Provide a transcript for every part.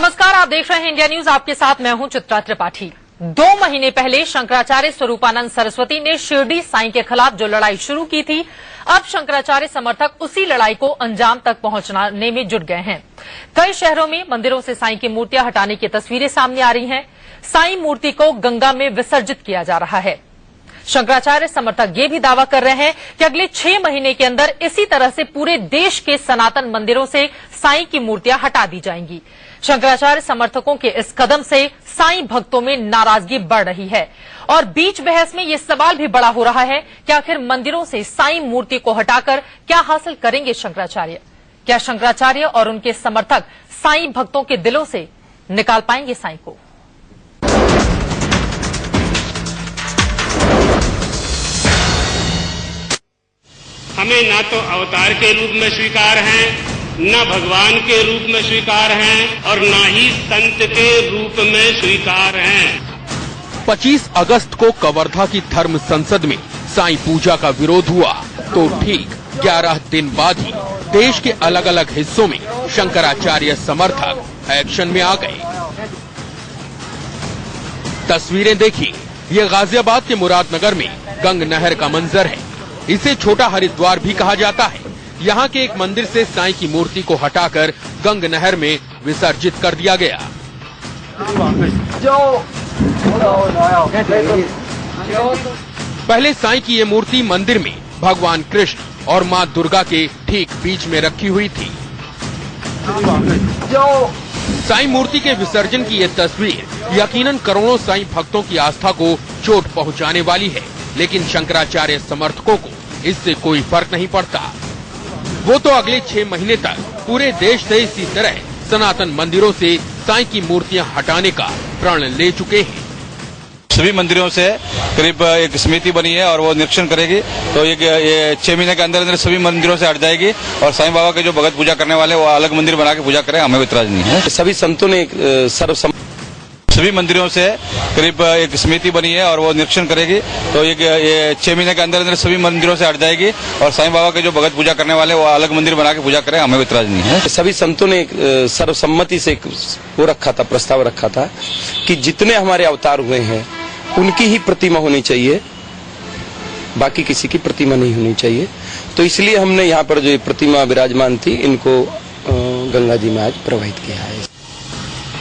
नमस्कार, आप देख रहे हैं इंडिया न्यूज। आपके साथ मैं हूं चित्रा त्रिपाठी। 2 महीने पहले शंकराचार्य स्वरूपानंद सरस्वती ने शिरडी साईं के खिलाफ जो लड़ाई शुरू की थी, अब शंकराचार्य समर्थक उसी लड़ाई को अंजाम तक पहुंचाने में जुट गए हैं। कई शहरों में मंदिरों से साईं की मूर्तियां हटाने की तस्वीरें सामने आ रही हैं। साईं मूर्ति को गंगा में विसर्जित किया जा रहा है। शंकराचार्य समर्थक ये भी दावा कर रहे हैं कि अगले 6 महीने के अंदर इसी तरह से पूरे देश के सनातन मंदिरों से साईं की मूर्तियां हटा दी जाएंगी। शंकराचार्य समर्थकों के इस कदम से साईं भक्तों में नाराजगी बढ़ रही है और बीच बहस में ये सवाल भी बड़ा हो रहा है कि आखिर मंदिरों से साईं मूर्ति को हटाकर क्या हासिल करेंगे शंकराचार्य? क्या शंकराचार्य और उनके समर्थक साईं भक्तों के दिलों से निकाल पाएंगे साईं को? हमें ना तो अवतार के रूप में स्वीकार हैं, न भगवान के रूप में स्वीकार हैं और न ही संत के रूप में स्वीकार हैं। 25 अगस्त को कवर्धा की धर्म संसद में साईं पूजा का विरोध हुआ तो ठीक 11 दिन बाद ही देश के अलग अलग हिस्सों में शंकराचार्य समर्थक एक्शन में आ गए। तस्वीरें देखिए, ये गाजियाबाद के मुरादनगर में गंग नहर का मंजर है। इसे छोटा हरिद्वार भी कहा जाता है। यहाँ के एक मंदिर से साईं की मूर्ति को हटाकर गंग नहर में विसर्जित कर दिया गया। पहले साईं की ये मूर्ति मंदिर में भगवान कृष्ण और मां दुर्गा के ठीक बीच में रखी हुई थी। साईं मूर्ति के विसर्जन की ये तस्वीर यकीनन करोड़ों साईं भक्तों की आस्था को चोट पहुंचाने वाली है, लेकिन शंकराचार्य समर्थकों को इससे कोई फर्क नहीं पड़ता। वो तो अगले 6 महीने तक पूरे देश से इसी तरह सनातन मंदिरों से साईं की मूर्तियां हटाने का प्रण ले चुके हैं। सभी मंदिरों से करीब एक समिति बनी है और वो निरीक्षण करेगी, तो ये 6 महीने के अंदर अंदर सभी मंदिरों से हट जाएगी और साईं बाबा के जो भगत पूजा करने वाले वो अलग मंदिर बना के पूजा करें, हमें इतराज नहीं है। सभी संतों ने सभी मंदिरों से करीब एक समिति बनी है और वो निरीक्षण करेगी, तो ये 6 महीने के अंदर अंदर सभी मंदिरों से हट जाएगी और साईं बाबा के जो भगत पूजा करने वाले वो अलग मंदिर बना के पूजा करें, हमें इतराज नहीं है। सभी संतों ने सर्वसम्मति से वो रखा था, प्रस्ताव रखा था कि जितने हमारे अवतार हुए हैं उनकी ही प्रतिमा होनी चाहिए, बाकी किसी की प्रतिमा नहीं होनी चाहिए। तो इसलिए हमने यहाँ पर जो प्रतिमा विराजमान थी इनको गंगा जी में आज प्रवाहित किया है।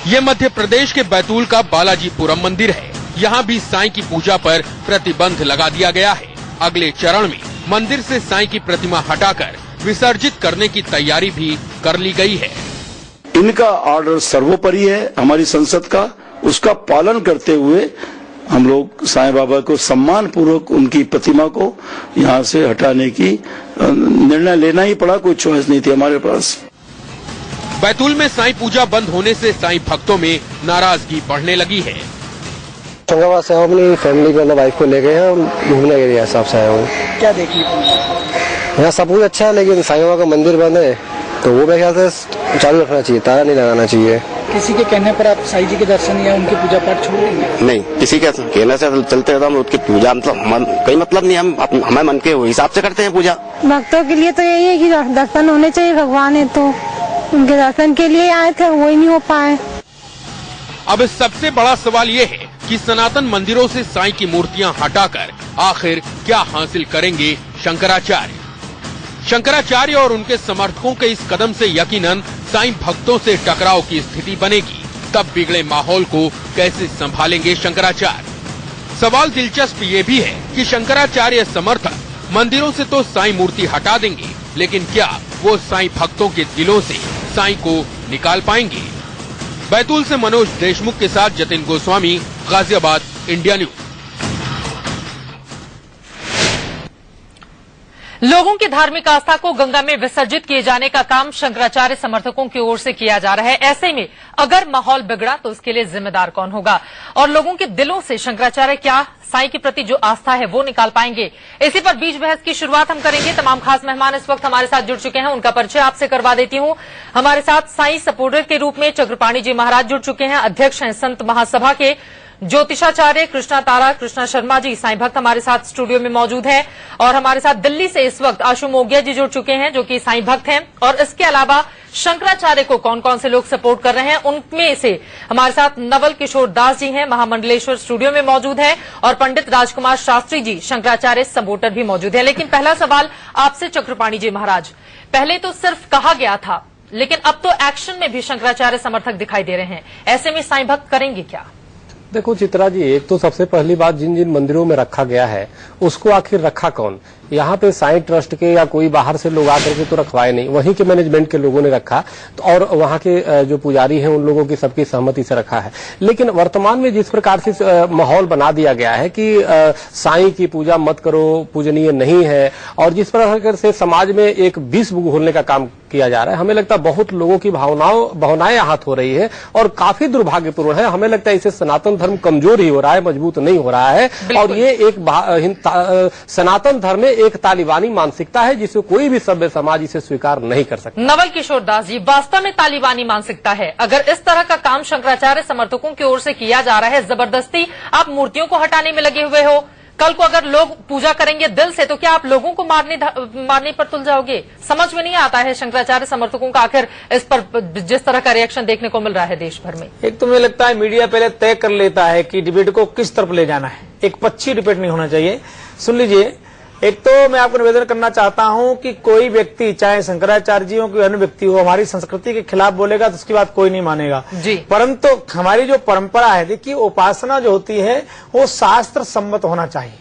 ये मध्य प्रदेश के बैतूल का बालाजीपुरम मंदिर है। यहाँ भी साईं की पूजा पर प्रतिबंध लगा दिया गया है। अगले चरण में मंदिर से साईं की प्रतिमा हटाकर विसर्जित करने की तैयारी भी कर ली गई है। इनका ऑर्डर सर्वोपरि है, हमारी संसद का, उसका पालन करते हुए हम लोग साईं बाबा को सम्मान पूर्वक उनकी प्रतिमा को यहाँ से हटाने की निर्णय लेना ही पड़ा, कोई चॉइस नहीं थी हमारे पास। बैतूल में साईं पूजा बंद होने से साईं भक्तों में नाराजगी बढ़ने लगी है। होशंगाबाद से अपनी फैमिली को, वाइफ को ले गए हैं घूमने के लिए हिसाब से आया हूँ। क्या देखने को यहाँ सब कुछ अच्छा है, लेकिन साईं बाबा का मंदिर बंद है तो वो मेरे ख्याल से चालू रखना चाहिए, ताला नहीं लगाना चाहिए। किसी के कहने पर आप साईं जी के दर्शन या उनकी पूजा पाठ छोड़ देंगे? नहीं, किसी के कहने से चलते रहता हम उसकी पूजा, मतलब कोई मतलब नहीं, हम हमारे मन के हिसाब से करते हैं पूजा। भक्तों के लिए तो यही है कि दर्शन होने चाहिए, भगवान है तो उनके दर्शन के लिए आए थे, वो ही नहीं हो पाए। अब सबसे बड़ा सवाल ये है कि सनातन मंदिरों से साईं की मूर्तियां हटाकर आखिर क्या हासिल करेंगे शंकराचार्य? शंकराचार्य और उनके समर्थकों के इस कदम से यकीनन साईं भक्तों से टकराव की स्थिति बनेगी। तब बिगड़े माहौल को कैसे संभालेंगे शंकराचार्य? सवाल दिलचस्प ये भी है कि शंकराचार्य समर्थक मंदिरों से तो साईं मूर्ति हटा देंगे, लेकिन क्या वो साईं भक्तों के दिलों से साईं को निकाल पाएंगे? बैतूल से मनोज देशमुख के साथ जतिन गोस्वामी, गाजियाबाद, इंडिया न्यूज। लोगों की धार्मिक आस्था को गंगा में विसर्जित किए जाने का काम शंकराचार्य समर्थकों की ओर से किया जा रहा है। ऐसे में अगर माहौल बिगड़ा तो उसके लिए जिम्मेदार कौन होगा और लोगों के दिलों से शंकराचार्य क्या साईं के प्रति जो आस्था है वो निकाल पाएंगे? इसी पर बीच बहस की शुरुआत हम करेंगे। तमाम खास मेहमान इस वक्त हमारे साथ जुड़ चुके हैं, उनका परिचय आपसे करवा देती हूं। हमारे साथ साईं सपोर्टर के रूप में चक्रपाणी जी महाराज जुड़ चुके हैं, अध्यक्ष हैं संत महासभा के। ज्योतिषाचार्य कृष्णा तारा कृष्णा शर्मा जी साईं भक्त हमारे साथ स्टूडियो में मौजूद हैं और हमारे साथ दिल्ली से इस वक्त आशु मोगिया जी जुड़ चुके हैं जो कि साईं भक्त हैं। और इसके अलावा शंकराचार्य को कौन कौन से लोग सपोर्ट कर रहे हैं, उनमें से हमारे साथ नवल किशोर दास जी हैं, महामंडलेश्वर स्टूडियो में मौजूद हैं, और पंडित राजकुमार शास्त्री जी शंकराचार्य सपोर्टर भी मौजूद हैं। लेकिन पहला सवाल आपसे चक्रपाणी जी महाराज, पहले तो सिर्फ कहा गया था लेकिन अब तो एक्शन में भी शंकराचार्य समर्थक दिखाई दे रहे हैं, ऐसे में साईं भक्त करेंगे क्या? देखो चित्रा जी, एक तो सबसे पहली बात, जिन जिन मंदिरों में रखा गया है उसको आखिर रखा कौन? यहाँ पे साईं ट्रस्ट के या कोई बाहर से लोग आकर के तो रखवाए नहीं, वहीं के मैनेजमेंट के लोगों ने रखा तो, और वहाँ के जो पुजारी हैं उन लोगों की सबकी सहमति से रखा है। लेकिन वर्तमान में जिस प्रकार से माहौल बना दिया गया है कि साईं की पूजा मत करो, पूजनीय नहीं है, और जिस प्रकार से समाज में एक विष घोलने का काम किया जा रहा है, हमें लगता है बहुत लोगों की भावनाएं आहत हो रही है और काफी दुर्भाग्यपूर्ण है। हमें लगता है इससे सनातन धर्म कमजोर ही हो रहा है, मजबूत नहीं हो रहा है। और ये एक सनातन धर्म में एक तालिबानी मानसिकता है जिसे कोई भी सभ्य समाज इसे स्वीकार नहीं कर सकता। नवल किशोर दास जी, वास्तव में तालिबानी मानसिकता है? अगर इस तरह का काम शंकराचार्य समर्थकों की ओर से किया जा रहा है, जबरदस्ती आप मूर्तियों को हटाने में लगे हुए हो, कल को अगर लोग पूजा करेंगे दिल से तो क्या आप लोगों को मारने पर तुल जाओगे? समझ में नहीं आता है शंकराचार्य समर्थकों का आखिर इस पर जिस तरह का रिएक्शन देखने को मिल रहा है देश भर में। एक तो मुझे लगता है मीडिया पहले तय कर लेता है कि डिबेट को किस तरफ ले जाना है, एक पक्षी डिबेट नहीं होना चाहिए। सुन लीजिए, एक तो मैं आपको निवेदन करना चाहता हूं कि कोई व्यक्ति, चाहे शंकराचार्य जी हो कोई अन्य व्यक्ति हो, हमारी संस्कृति के खिलाफ बोलेगा तो उसकी बात कोई नहीं मानेगा जी। परंतु हमारी जो परंपरा है, देखिए उपासना जो होती है वो शास्त्र सम्मत होना चाहिए,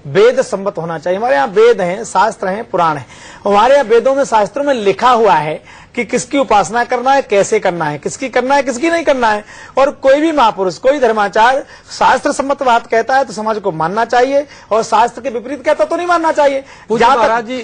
वेद सम्मत होना चाहिए। हमारे यहाँ वेद हैं, शास्त्र हैं, पुराण है। हमारे यहाँ वेदों में, शास्त्रों में लिखा हुआ है कि किसकी उपासना करना है, कैसे करना है, किसकी करना है, किसकी नहीं करना है। और कोई भी महापुरुष, कोई धर्माचार्य शास्त्र सम्मत बात कहता है तो समाज को मानना चाहिए, और शास्त्र के विपरीत कहता तो नहीं मानना चाहिए। महाराज जी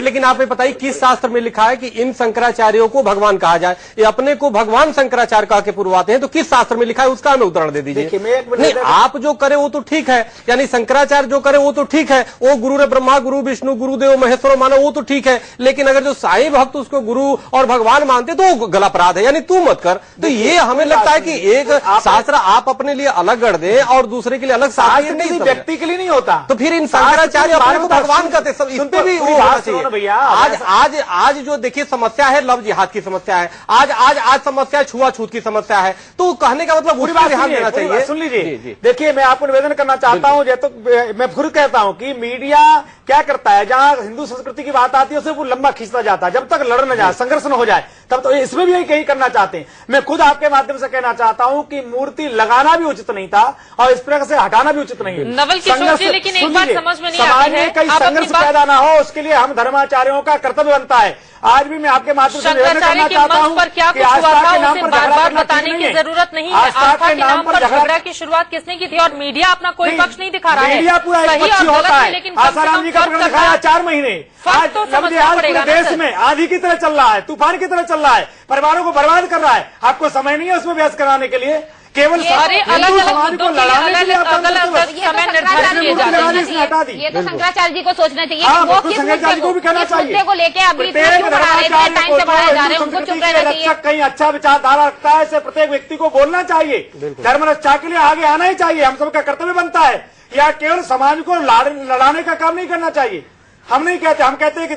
लेकिन आप बताइए किस शास्त्र में लिखा है कि इन शंकराचार्यों को भगवान कहा जाए? ये अपने को भगवान शंकराचार्य कह के पूर्वाते हैं, तो किस शास्त्र में लिखा है उसका हमें उदाहरण दे दीजिए। आप जो करे वो तो ठीक है, यानी शंकराचार्य जो करे वो तो ठीक है, वो गुरु ब्रह्मा गुरु विष्णु गुरुदेव महेश्वर मानो वो तो ठीक है। लेकिन अगर जो साईं भक्त उसको गुरु और भगवान मानते तो वो गला अपराध है, यानी तू मत कर। तो ये हमें लगता है कि एक शास्त्र आप अपने लिए अलग गढ़ दें और दूसरे के लिए अलग शास्त्र नहीं, व्यक्ति के लिए नहीं होता। तो फिर इन शंकराचार्य अपने को भगवान कहते, सब इस पे भी भैया। आज जो देखिए समस्या है, लव जिहाद की समस्या है, आज समस्या छुआछूत की समस्या है, तो कहने का मतलब पूरी बात ध्यान देना चाहिए। सुन लीजिए, देखिए मैं आपको निवेदन करना चाहता हूँ, तो मैं खुद कहता हूँ कि मीडिया क्या करता है, जहां हिंदू संस्कृति की बात आती है उसे वो लंबा खींचता जाता है, जब तक लड़ न जाए, संघर्ष न हो जाए, तब तो इसमें भी यही करना चाहते हैं। मैं खुद आपके माध्यम से कहना चाहता हूं कि मूर्ति लगाना भी उचित नहीं था और इस प्रकार से हटाना भी उचित नहीं है। नवल किशोर जी, लेकिन एक बात समझ में नहीं आती है, कई संघर्ष पैदा ना हो उसके लिए हम धर्माचार्यों का कर्तव्य बनता है। आज भी मैं आपके माध्यम से निवेदन करना चाहता हूँ कि आस्था के नाम पर बार बताने की जरूरत नहीं है। आस्था के नाम पर झगड़ा की शुरुआत किसने की थी? और मीडिया अपना कोई पक्ष नहीं दिखा रहा है, मीडिया पूरा एक पक्ष होता है। लेकिन आसाराम जी का प्रकरण दिखाया 4 महीने, आज पूरे देश में आंधी की तरह चल रहा है, तूफान की तरह चल रहा है, परिवारों को बर्बाद कर रहा है। आपको समय नहीं है उसमें बहस कराने के लिए, केवल अलग अलग मुद्दों के लिए समय निर्धारित किए जाते हैं। ये तो शंकराचार्य जी को सोचना चाहिए वो किस शंकराचार्य को भी कहना चाहिए को लेके अभी टाइम से बढ़ाए जा रहे हैं, उनको चुप रहना चाहिए। कहीं अच्छा विचारधारा रखता है, इसे प्रत्येक व्यक्ति को बोलना चाहिए, धर्म रक्षा के लिए आगे आना ही चाहिए, हम सबका कर्तव्य बनता है। या केवल समाज को लड़ाने का काम नहीं करना चाहिए। हम नहीं कहते, हम कहते हैं कि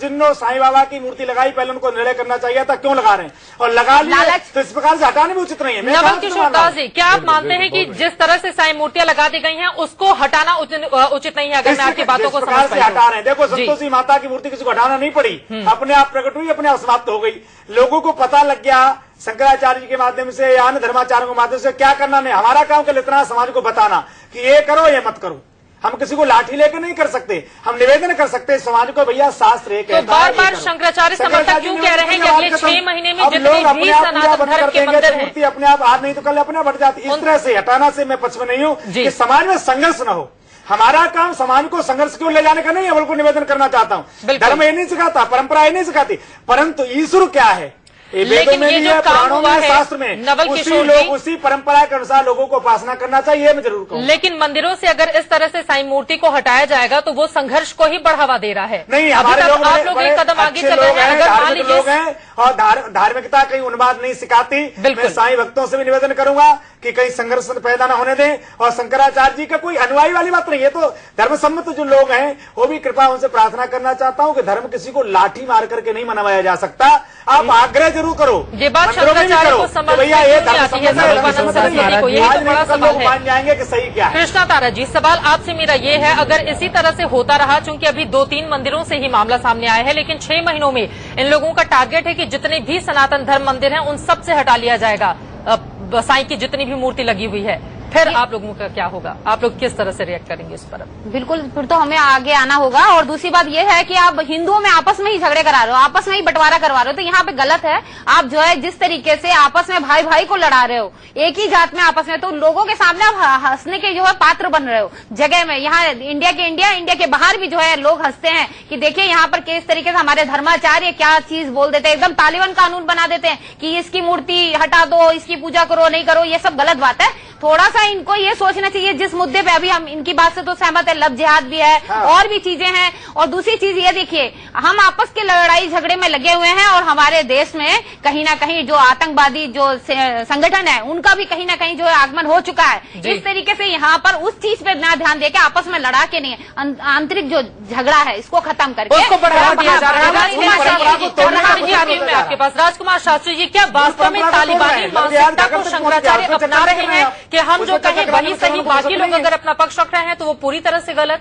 जिन्होंने साईं बाबा की मूर्ति लगाई पहले उनको निर्णय करना चाहिए था, क्यों लगा रहे हैं, और लगा लिया तो इस प्रकार से हटाने भी उचित नहीं है। नवल किशोर दास जी, क्या आप मानते हैं कि जिस तरह से साईं मूर्तियां लगा दी गई हैं उसको हटाना उचित नहीं है? अगर मैं आपकी बातों को समझ से हटा रहे हैं, देखो संतोषी माता की मूर्ति किसी को हटाना नहीं पड़ी, अपने आप प्रकट हुई, अपने आप समाप्त हो गई। लोगों को पता लग गया शंकराचार्य जी के माध्यम से या अन्य धर्माचार्यों के माध्यम से क्या करना नहीं। हमारा काम केवल इतना समाज को बताना कि ये करो ये मत करो। हम किसी को लाठी लेकर नहीं कर सकते, हम निवेदन कर सकते हैं समाज को, भैया शास्त्र एक तो बार-बार शंकराचार्य समर्थक क्यों कह रहे हैं कि अगले 6 महीने में जितने भी सनातन धर्म के मंदिर हैं, मूर्ति अपने आप आज नहीं तो कल अपने आप हट जाती। इस तरह से हटाना से मैं पक्ष में नहीं हूँ कि समाज में संघर्ष न हो। हमारा काम समाज को संघर्ष की ओर ले जाने का नहीं है, बल्कि निवेदन करना चाहता हूँ। धर्म ये नहीं सिखाता, परंपरा ये नहीं सिखाती, परंतु ईश्वर क्या है लेकिन ये जो काम हुआ है शास्त्र में, नवल किशोर जी, उसी परंपरा के अनुसार लोगों को उपासना करना चाहिए, मैं जरूर कहूँ। लेकिन मंदिरों से अगर इस तरह से साईं मूर्ति को हटाया जाएगा तो वो संघर्ष को ही बढ़ावा दे रहा है। नहीं, हमारे लोग आप लोग एक कदम आगे चल रहे हैं, अगर मान लीजिए लोग हैं और धार्मिकता कहीं उन्माद नहीं सिखाती। मैं साईं भक्तों से भी निवेदन करूंगा कि कहीं संघर्ष पैदा न होने दें। और शंकराचार्य जी का कोई अनुयायी वाली बात नहीं है, तो धर्मसम्मत जो लोग हैं वो भी कृपा उनसे प्रार्थना करना चाहता हूं कि धर्म किसी को लाठी मार करके नहीं मनाया जा सकता। आप आग्रह जरूर करो, ये बात शंकराचार्य को समझ भैया ये मान जाएंगे कि सही क्या है। कृष्णा तारा जी, सवाल आपसे मेरा ये है, अगर इसी तरह से होता रहा, चूंकि अभी 2-3 मंदिरों से ही मामला सामने आया है, लेकिन 6 महीनों में इन लोगों का टारगेट है कि जितने भी सनातन धर्म मंदिर हैं उन सब से हटा लिया जाएगा साईं की जितनी भी मूर्ति लगी हुई है, फिर आप लोगों का क्या होगा? आप लोग किस तरह से रिएक्ट करेंगे इस पर? बिल्कुल, फिर तो हमें आगे आना होगा। और दूसरी बात यह है कि आप हिंदुओं में आपस में ही झगड़े करा रहे हो, आपस में ही बंटवारा करवा रहे हो, तो यहाँ पे गलत है। आप जो है जिस तरीके से आपस में भाई भाई को लड़ा रहे हो, एक ही जात में आपस में, तो लोगों के सामने आप हंसने के जो है पात्र बन रहे हो जगह में। यहाँ इंडिया के बाहर भी जो है लोग हंसते हैं कि देखिए यहाँ पर किस तरीके से हमारे धर्माचार्य क्या चीज बोल देते हैं, एकदम तालिबान कानून बना देते हैं कि इसकी मूर्ति हटा दो, इसकी पूजा करो, नहीं करो, ये सब गलत बात है। थोड़ा सा इनको ये सोचना चाहिए, जिस मुद्दे पे अभी हम इनकी बात से तो सहमत है, लव जिहाद भी है, और भी चीजें हैं। और दूसरी चीज ये देखिए, हम आपस के लड़ाई झगड़े में लगे हुए हैं और हमारे देश में कहीं ना कहीं जो आतंकवादी जो संगठन है उनका भी कहीं ना कहीं जो है आगमन हो चुका है। इस तरीके से यहाँ पर उस चीज पे ना ध्यान देके आपस में लड़ा के नहीं, आंतरिक जो झगड़ा है इसको खत्म करके उसको बढ़ावा दिया जा रहा है। आपके पास राजकुमार शास्त्री जी, क्या वास्तव में तालिबानी मानसिकता को शंकराचार्य अपना रहे हैं कि हम जो कहें वही सही, बाकी लोग अगर अपना पक्ष रख रहे हैं तो वो पूरी तरह से गलत?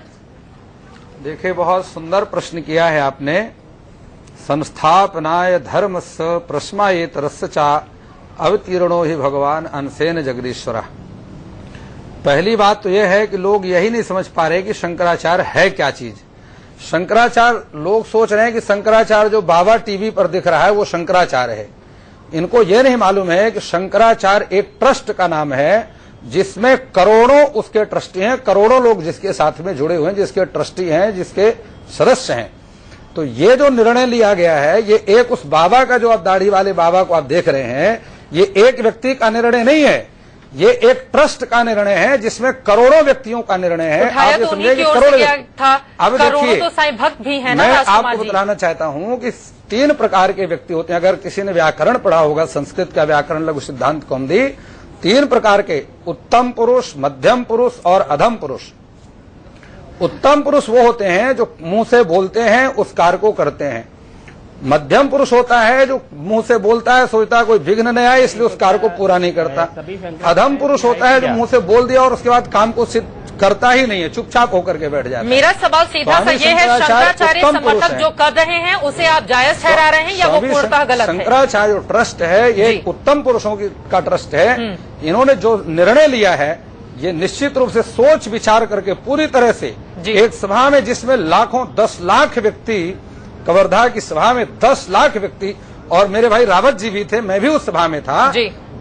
देखिए, बहुत सुंदर प्रश्न किया है आपने। संस्थापनाय धर्म स प्रश्माये तरस्य चा अवतीर्णो ही भगवान अंशेन जगदीश्वरा। पहली बात तो यह है कि लोग यही नहीं समझ पा रहे कि शंकराचार्य है क्या चीज। शंकराचार्य, लोग सोच रहे हैं कि शंकराचार्य जो बाबा टीवी पर दिख रहा है वो शंकराचार्य है। इनको यह नहीं मालूम है कि शंकराचार्य एक ट्रस्ट का नाम है जिसमें करोड़ों उसके ट्रस्टी हैं, करोड़ों लोग जिसके साथ में जुड़े हुए हैं, जिसके ट्रस्टी हैं, जिसके सदस्य हैं। तो ये जो निर्णय लिया गया है, ये एक उस बाबा का, जो आप दाढ़ी वाले बाबा को आप देख रहे हैं, ये एक व्यक्ति का निर्णय नहीं है, ये एक ट्रस्ट का निर्णय है जिसमें करोड़ों व्यक्तियों का निर्णय है। आप ये समझिए कि करोड़ों था। अब देखिए, तो साईं भक्त भी है ना। मैं आपको बताना चाहता हूं कि 3 प्रकार के व्यक्ति होते हैं। अगर किसी ने व्याकरण पढ़ा होगा, संस्कृत का व्याकरण लघु सिद्धांत कौमुदी, 3 प्रकार के, उत्तम पुरुष, मध्यम पुरुष और अधम पुरुष। उत्तम पुरुष वो होते हैं जो मुंह से बोलते हैं, उस कार्य को करते हैं। मध्यम पुरुष होता है जो मुंह से बोलता है, सोचता है कोई विघ्न नहीं आए इसलिए उस कार्य को पूरा नहीं करता। अधम पुरुष होता है जो मुंह से बोल दिया और उसके बाद काम को सिद्ध करता ही नहीं है, चुपचाप होकर के बैठ जाता है। मेरा सवाल सीधा सा ये है, शंकराचार्य समर्थक जो कर रहे हैं उसे आप जायज ठहरा रहे हैं या वो पूर्णतः गलत है? शंकराचार्य जो ट्रस्ट है ये उत्तम पुरुषों का ट्रस्ट है। इन्होंने जो निर्णय लिया है ये निश्चित रूप से सोच विचार करके पूरी तरह से, एक सभा में जिसमें लाखों 10 लाख व्यक्ति, कवर्धा की सभा में 10 लाख व्यक्ति, और मेरे भाई रावत जी भी थे, मैं भी उस सभा में था,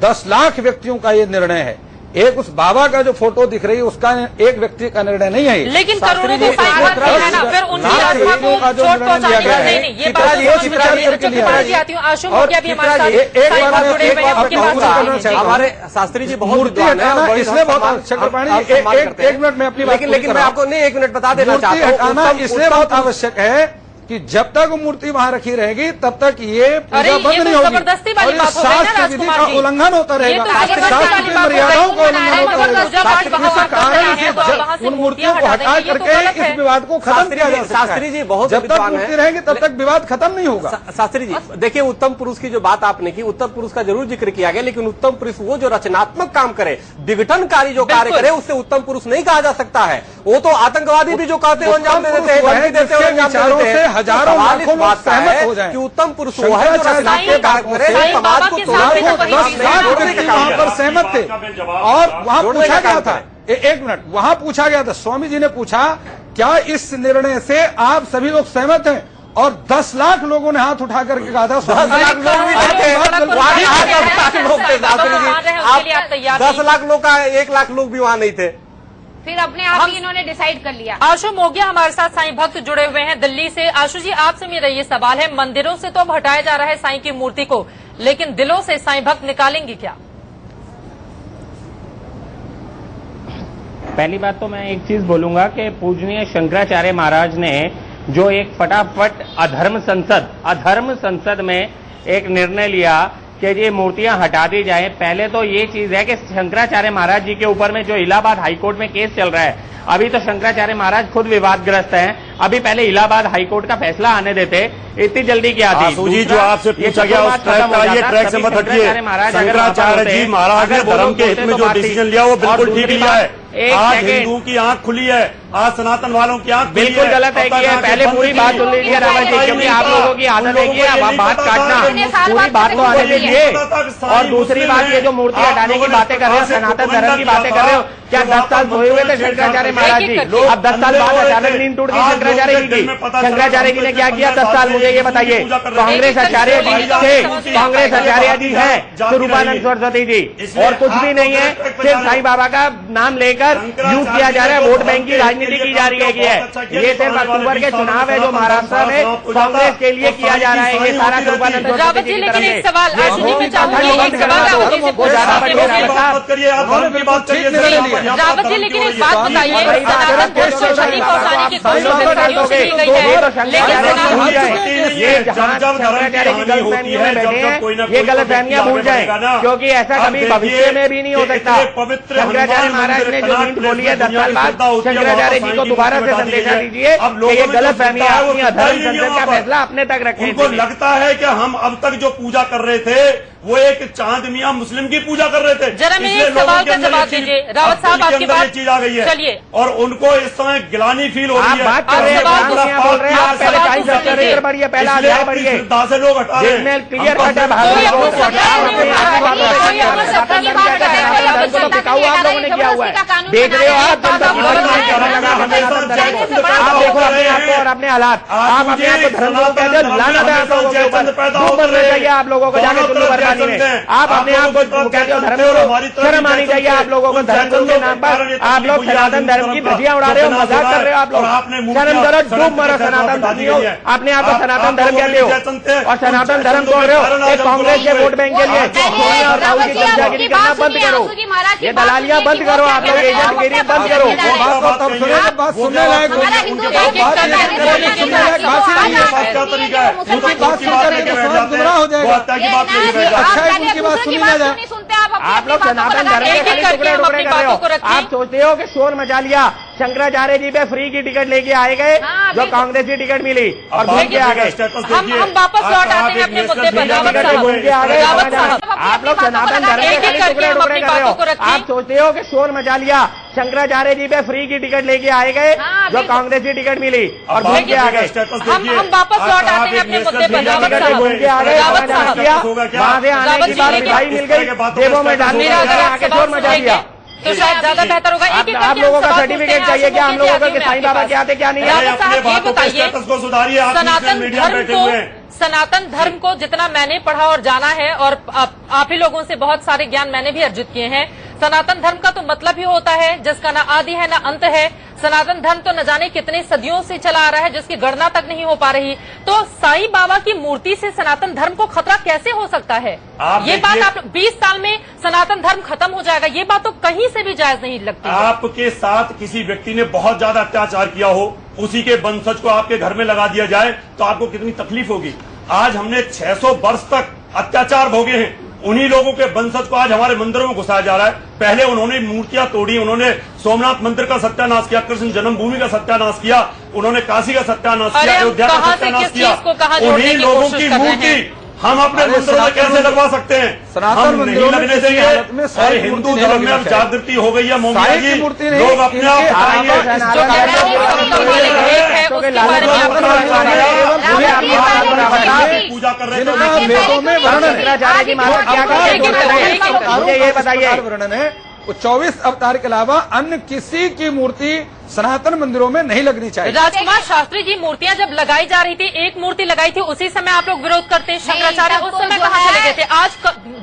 10 लाख व्यक्तियों का ये निर्णय है। एक उस बाबा का जो फोटो दिख रही है उसका एक व्यक्ति का निर्णय नहीं है। लेकिन करोड़ों को साइबर है ना, फिर उनकी आस्था को चोट पहुंचाने का नहीं, ये बात हमारे शास्त्री जी बहुत विद्वान है, इसलिए बहुत एक मिनट में अपनी बात, लेकिन मैं आपको नहीं 1 मिनट बता देना चाहता हूँ, इसलिए बहुत आवश्यक है कि जब तक वो मूर्ति वहां रखी रहेगी तब तक ये पूजा बंद नहीं होगी और इस शास्त्र विधि का उल्लंघन होता रहेगा, शास्त्र की मर्यादाओं का उल्लंघन होता रहेगा। उन मूर्तियों को हटा करके इस विवाद को खत्म किया जा सकता है। शास्त्री जी बहुत जब तक मूर्ति रहेगी तब तक विवाद खत्म नहीं होगा। शास्त्री जी देखिए, उत्तम पुरुष की जो बात आपने की, उत्तम पुरुष का जरूर जिक्र किया गया, लेकिन उत्तम पुरुष वो जो रचनात्मक काम करे, विघटनकारी जो कार्य करे, उससे उत्तम पुरुष नहीं कहा जा सकता है। वो तो आतंकवादी भी जो कहते हैं अंजाम दे देते हैं, हजारों लाखों लोग सहमत हो जाएं कि उत्तम पुरुष वो है जो रचनात्मक कार्य करे, समाज को वहां पर सहमत थे। और वहां पूछा गया था, 1 मिनट, वहां पूछा गया था, स्वामी जी ने पूछा क्या इस निर्णय से आप सभी लोग सहमत हैं? और 10 लाख लोगों ने हाथ उठा करके कहा था। 10 लाख लोग भी थे, 10 लाख लोग का 1 लाख लोग भी वहां नहीं थे। फिर अपने आप ही इन्होंने डिसाइड कर लिया। आशु मोगिया हमारे साथ साईं भक्त जुड़े हुए हैं दिल्ली से। आशु जी, आपसे मेरा ये सवाल है, मंदिरों से तो अब हटाया जा रहा है साईं की मूर्ति को, लेकिन दिलों से साईं भक्त निकालेंगे क्या? पहली बात तो मैं एक चीज बोलूंगा कि पूजनीय शंकराचार्य महाराज ने जो एक फटाफट अधर्म संसद में एक निर्णय लिया कि ये मूर्तियां हटा दी जाए। पहले तो ये चीज है कि शंकराचार्य महाराज जी के ऊपर में जो इलाहाबाद हाईकोर्ट में केस चल रहा है, अभी तो शंकराचार्य महाराज खुद विवादग्रस्त हैं। अभी पहले इलाहाबाद हाईकोर्ट का फैसला आने देते, इतनी जल्दी क्या थी? आंसू जी, जो आपसे पूछा गया उस ट्रैक कराइए, ट्रैक से मत हटिए। शंकराचार्य जी महाराज ने धर्म के हित में जो डिसीजन लिया वो बिल्कुल ठीक लिया है। आज हिंदुओं की आंख खुली है, आज सनातन वालों की आंख बिल्कुल गलत है कि पहले पूरी बात सुन लीजिए रावत जी, क्योंकि आप लोगों की आदत है कि अब बात काटना, पूरी बात तो आने दीजिए। और दूसरी बात, ये जो मूर्ति हटाने की बातें कर रहे हो, सनातन धर्म की बातें कर रहे हो, क्या 10 साल सोए हुए थे शंकराचार्य महाराज जी? अब 10 साल बाद अचानक नींद टूट गई शंकराचार्य जी की। शंकराचार्य जी ने क्या किया 10 साल? मुझे ये बताइए। कांग्रेस आचार्य जी थे, कांग्रेस आचार्य जी है स्वरूपानंद सरस्वती जी, और कुछ भी नहीं है। सिर्फ साईं बाबा का नाम लेकर यूज किया जा रहा है, वोट बैंक की राजनीति की जा रही है। ये सिर्फ अक्टूबर के चुनाव है जो महाराष्ट्र में कांग्रेस के लिए किया जा रहा है। ये सारा स्वरूपानंद रावत जी, लेकिन एक सवाल रावत जी लेकिन एक बात बताइए, सनातन धर्म को क्षति पहुंचाने की कोशिश की गई है, ये गलत फहमियां भूल जाए, क्योंकि ऐसा कभी भविष्य में भी नहीं हो सकता। शंकराचार्य महाराज ने जो नींद खोली है 10 साल बाद, शंकराचार्य जी को दोबारा से संदेशा दीजिए कि ये गलत फहमियां अपनी धर्म संसद का फैसला अपने तक रखें। उनको लगता है कि हम अब तक जो पूजा कर रहे थे वो एक चांद मियां मुस्लिम की पूजा कर रहे थे। जरा मेरे एक सवाल का जवाब दीजिए रावत साहब, आपकी बात चीज आ गई है। चलिए, और उनको इस समय गिलानी फील हो रही है। बात कर रहे हैं, पहला अध्याय बढ़िए, 10 से लोग हटा रहे हैं। क्लियर कट है, आप लोगों ने किया हुआ है, देख रहे हो आप। आप देखो अपने आप को और अपने हालात, आप अपने आप को धर्म को कहते हो, लानत है आप लोगों के ऊपर। आप लोगों को जाके चुल्लू भरवानी में आप अपने आप को कहते हो धर्म को शर्म आनी चाहिए आप लोगों को। धर्म के नाम पर आप लोग सनातन धर्म की धज्जियां उड़ा रहे हो, मजाक कर रहे हो आप लोग। शर्म करो, डूब मरो सनातन धर्मी हो, अपने आप को सनातन धर्म कहते हो और सनातन धर्म बोल रहे हो। एक कांग्रेस के वोट बैंक के लिए सोनिया और राहुल की कब्जागिरी करना बंद करो, ये दलालियां बंद करो, आप लोग एजेंटगिरी बंद करो। बात सुनने लायक गुमराह हो जाएगा। अच्छा है उनकी बात सुनी ना जाए। आप लोग सनातन धर्म के टुकड़े टुकड़े कर रहे हो। आप सोचते हो कि शोर मचा लिया, शंकराचार्य जी पे फ्री की टिकट लेके आए गए, जो कांग्रेस की टिकट मिली और घूम के आ गए। हम वापस लौट आते हैं अपने मुद्दे पर। घूम के आ गए। आप लोग सनातन धर्म के टुकड़े टुकड़े कर रहे हो। आप सोचते हो कि शोर मचा लिया, शंकराचार्य जी पे फ्री की टिकट लेके आए गए, जो कांग्रेस की टिकट मिली और घूम के आ गए। हम वापस लौट आते हैं अपने मुद्दे पर। घूम के आ गए, वहां से आने के बाद मिठाई मिल गई, जेबों में डालने आके शोर मचा दिया। तो शायद ज्यादा बेहतर होगा आप लोगों का सर्टिफिकेट चाहिए क्या हम लोगों को, साईं बाबा क्या आते क्या नहीं है? सनातन धर्म को जितना मैंने पढ़ा और जाना है, और आप ही लोगों से बहुत सारे ज्ञान मैंने भी अर्जित किए हैं, सनातन धर्म का तो मतलब ही होता है जिसका ना आदि है ना अंत है। सनातन धर्म तो न जाने कितने सदियों से चला आ रहा है, जिसकी गणना तक नहीं हो पा रही। तो साईं बाबा की मूर्ति से सनातन धर्म को खतरा कैसे हो सकता है? ये बात आप 20 साल में सनातन धर्म खत्म हो जाएगा, ये बात तो कहीं से भी जायज नहीं लगती। आपके साथ किसी व्यक्ति ने बहुत ज्यादा अत्याचार किया हो, उसी के वंशज को आपके घर में लगा दिया जाए तो आपको कितनी तकलीफ होगी। आज हमने 600 वर्ष तक अत्याचार भोगे हैं, उन्हीं लोगों के वंशज को आज हमारे मंदिरों में घुसाया जा रहा है। पहले उन्होंने मूर्तियां तोड़ी, उन्होंने सोमनाथ मंदिर का सत्यानाश किया, कृष्ण जन्मभूमि का सत्यानाश किया, उन्होंने काशी का सत्यानाश किया, अयोध्या का सत्यानाश किया। उन्हीं लोगों की मूर्ति हम अपने मंदिरों में कैसे लगवा सकते हैं? सनातन मंदिरों में लगने देंगे। और हिंदू धर्म में अब जागृति हो गई है, मोमिया जी लोग अपने आप पूजा कर रहे हैं। मुझे ये बताइए, वर्णन है 24 अवतार के अलावा अन्य किसी की मूर्ति सनातन मंदिरों में नहीं लगनी चाहिए। राजकुमार शास्त्री जी, मूर्तियां जब लगाई जा रही थी, एक मूर्ति लगाई थी, उसी समय आप लोग विरोध करते, शंकराचार्य उस समय कहाँ चले गए थे? आज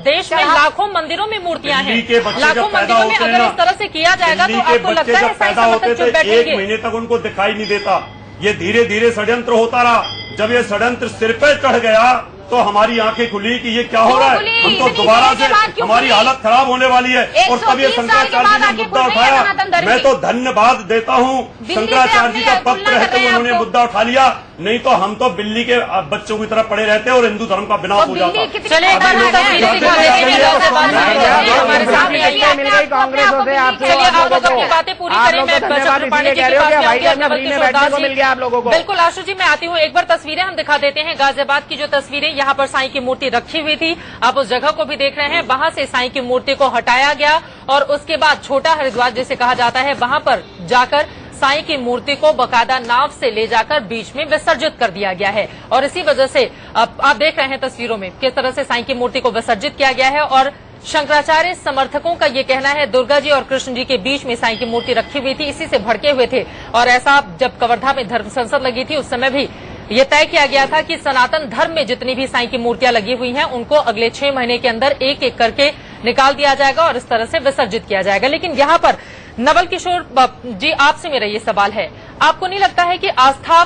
देश में लाखों मंदिरों में मूर्तियां हैं, लाखों मंदिरों में अगर इस तरह से किया जाएगा तो आपको लगता है पैदा होते थे, 1 महीने तक उनको दिखाई नहीं देता। ये धीरे धीरे षड्यंत्र होता रहा। जब ये षड्यंत्र सिर पे चढ़ गया तो हमारी आंखें खुली कि ये क्या हो रहा है। हम तो दोबारा से हमारी हालत खराब होने वाली है। और तब ये शंकराचार्य जी ने मुद्दा उठाया। मैं तो धन्यवाद देता हूँ शंकराचार्य जी का पत्र रहते हुए उन्होंने मुद्दा उठा लिया, नहीं तो हम तो बिल्ली के बच्चों की तरफ पड़े रहते और हिंदू धर्म का विनाश हो जाता। चलिए आप लोगों की बातें पूरी करें। मैं बिल्कुल आशु जी मैं आती हूँ। एक बार तस्वीरें हम दिखा देते हैं। गाजियाबाद की जो तस्वीरें, यहाँ पर साईं की मूर्ति रखी हुई थी, आप उस जगह को भी देख रहे हैं। वहां से साईं की मूर्ति को हटाया गया और उसके बाद छोटा हरिद्वार जिसे कहा जाता है, वहां पर जाकर साईं की मूर्ति को बकायदा नाव से ले जाकर बीच में विसर्जित कर दिया गया है। और इसी वजह से आप देख रहे हैं तस्वीरों में किस तरह से साईं की मूर्ति को विसर्जित किया गया है। और शंकराचार्य समर्थकों का ये कहना है दुर्गा जी और कृष्ण जी के बीच में साईं की मूर्ति रखी हुई थी, इसी से भड़के हुए थे। और ऐसा जब कवर्धा में धर्म संसद लगी थी उस समय भी ये तय किया गया था कि सनातन धर्म में जितनी भी साईं की मूर्तियां लगी हुई हैं उनको अगले 6 महीने के अंदर एक एक करके निकाल दिया जाएगा और इस तरह से विसर्जित किया जाएगा। लेकिन यहाँ पर नवल किशोर जी आपसे मेरा ये सवाल है, आपको नहीं लगता है कि आस्था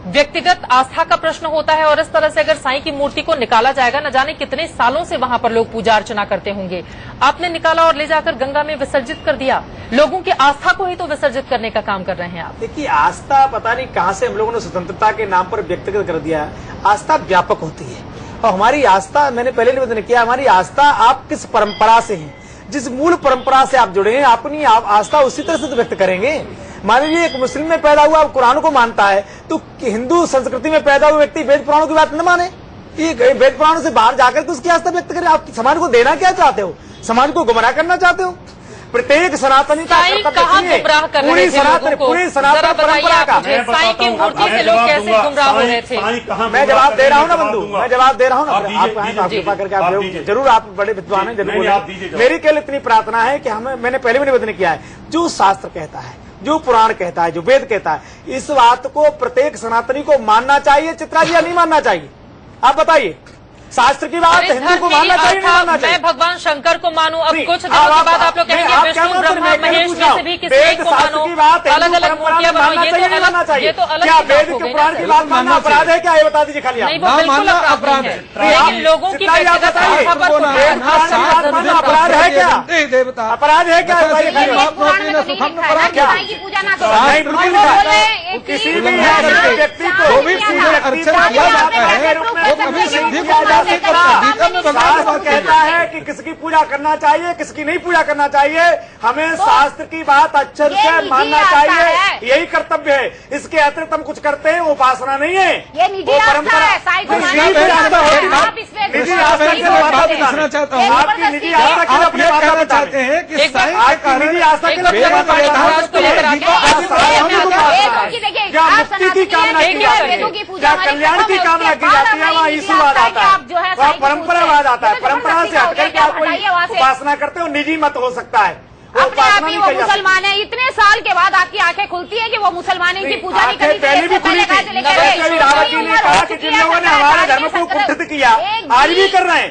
व्यक्तिगत आस्था का प्रश्न होता है और इस तरह से अगर साईं की मूर्ति को निकाला जाएगा, न जाने कितने सालों से वहां पर लोग पूजा अर्चना करते होंगे, आपने निकाला और ले जाकर गंगा में विसर्जित कर दिया। लोगों की आस्था को ही तो विसर्जित करने का काम कर रहे हैं आप। देखिए आस्था पता नहीं कहां से हम लोगों ने स्वतंत्रता के नाम पर व्यक्तिगत कर दिया। आस्था व्यापक होती है और हमारी आस्था, मैंने पहले निवेदन किया, हमारी आस्था आप किस परंपरा से है, जिस मूल परंपरा से आप जुड़े हैं, अपनी आस्था उसी तरह से तो व्यक्त करेंगे। मान लीजिए एक मुस्लिम में पैदा हुआ कुरान को मानता है, तो हिंदू संस्कृति में पैदा हुआ व्यक्ति वेद पुराणों की बात न माने, ये वेद पुराणों से बाहर जाकर तो उसकी आस्था व्यक्त करें। आप समाज को देना क्या चाहते हो? समाज को गुमराह करना चाहते हो? प्रत्येक सनातनी का पूरी सनातन परंपरा का साईं की मूर्ति से लोग कैसे गुमराह हो रहे थे? मैं जवाब दे रहा हूँ ना बंधु, मैं जवाब दे रहा हूँ ना। आप कृपा करके आप जरूर, आप बड़े विद्वान हैं, जरूर। मेरी केवल इतनी प्रार्थना है कि हमें, मैंने पहले भी निवेदन किया है, जो शास्त्र कहता है, जो पुराण कहता है, जो वेद कहता है, इस बात को प्रत्येक सनातनी को मानना चाहिए चित्रा जी, या नहीं मानना चाहिए? आप बताइए। शास्त्र की बात हिंदू को मानना चाहिए, नहीं मानना चाहिए? मैं भगवान शंकर को मानूं, अब कुछ दिनों के बाद आप लोग कहेंगे विष्णु ब्रह्मा महेश में से भी किसी एक को मानो, अलग अलग मूर्तियां बनाओ, ये तो अलग क्या वेद के पुराण की बात मानना अपराध है क्या? ये बता दीजिए खाली। नहीं, वो बिल्कुल अपराध है, लेकिन लोगों की व्यक्तिगत आस्था पर अपराध है क्या? अपराध है क्या? नहीं, बिल्कुल नहीं। किसी भी व्यक्ति को शास्त्र कहता है कि किसकी पूजा करना चाहिए, किसकी नहीं पूजा करना चाहिए। हमें शास्त्र की बात अच्छे से मानना चाहिए, यही कर्तव्य है। इसके अतिरिक्त हम कुछ करते हैं, वो उपासना नहीं है, ये निजी आस्था है। निजी आस्था की आपकी निजी आस्था के लिए अपने कहना चाहते हैं कि निजी आस्था के लिए क्या मुक्ति की कामना की जाती है, क्या कल्याण की कामना की जाती है, वहाँ ईश्वरवाद आता है, वहाँ परंपरावाद आता है। परंपरा से हटकर के आप कोई उपासना करते हो, निजी मत हो सकता है। अपने आप ही वो मुसलमान है। इतने साल के बाद आपकी आंखें खुलती है कि वो मुसलमान है, इनकी पूजा नहीं करनी चाहिए। पहले भी खुली थी। रावत जी ने कहा कि जिन लोगों ने हमारे धर्म को कुंठित किया, आज भी कर रहे हैं,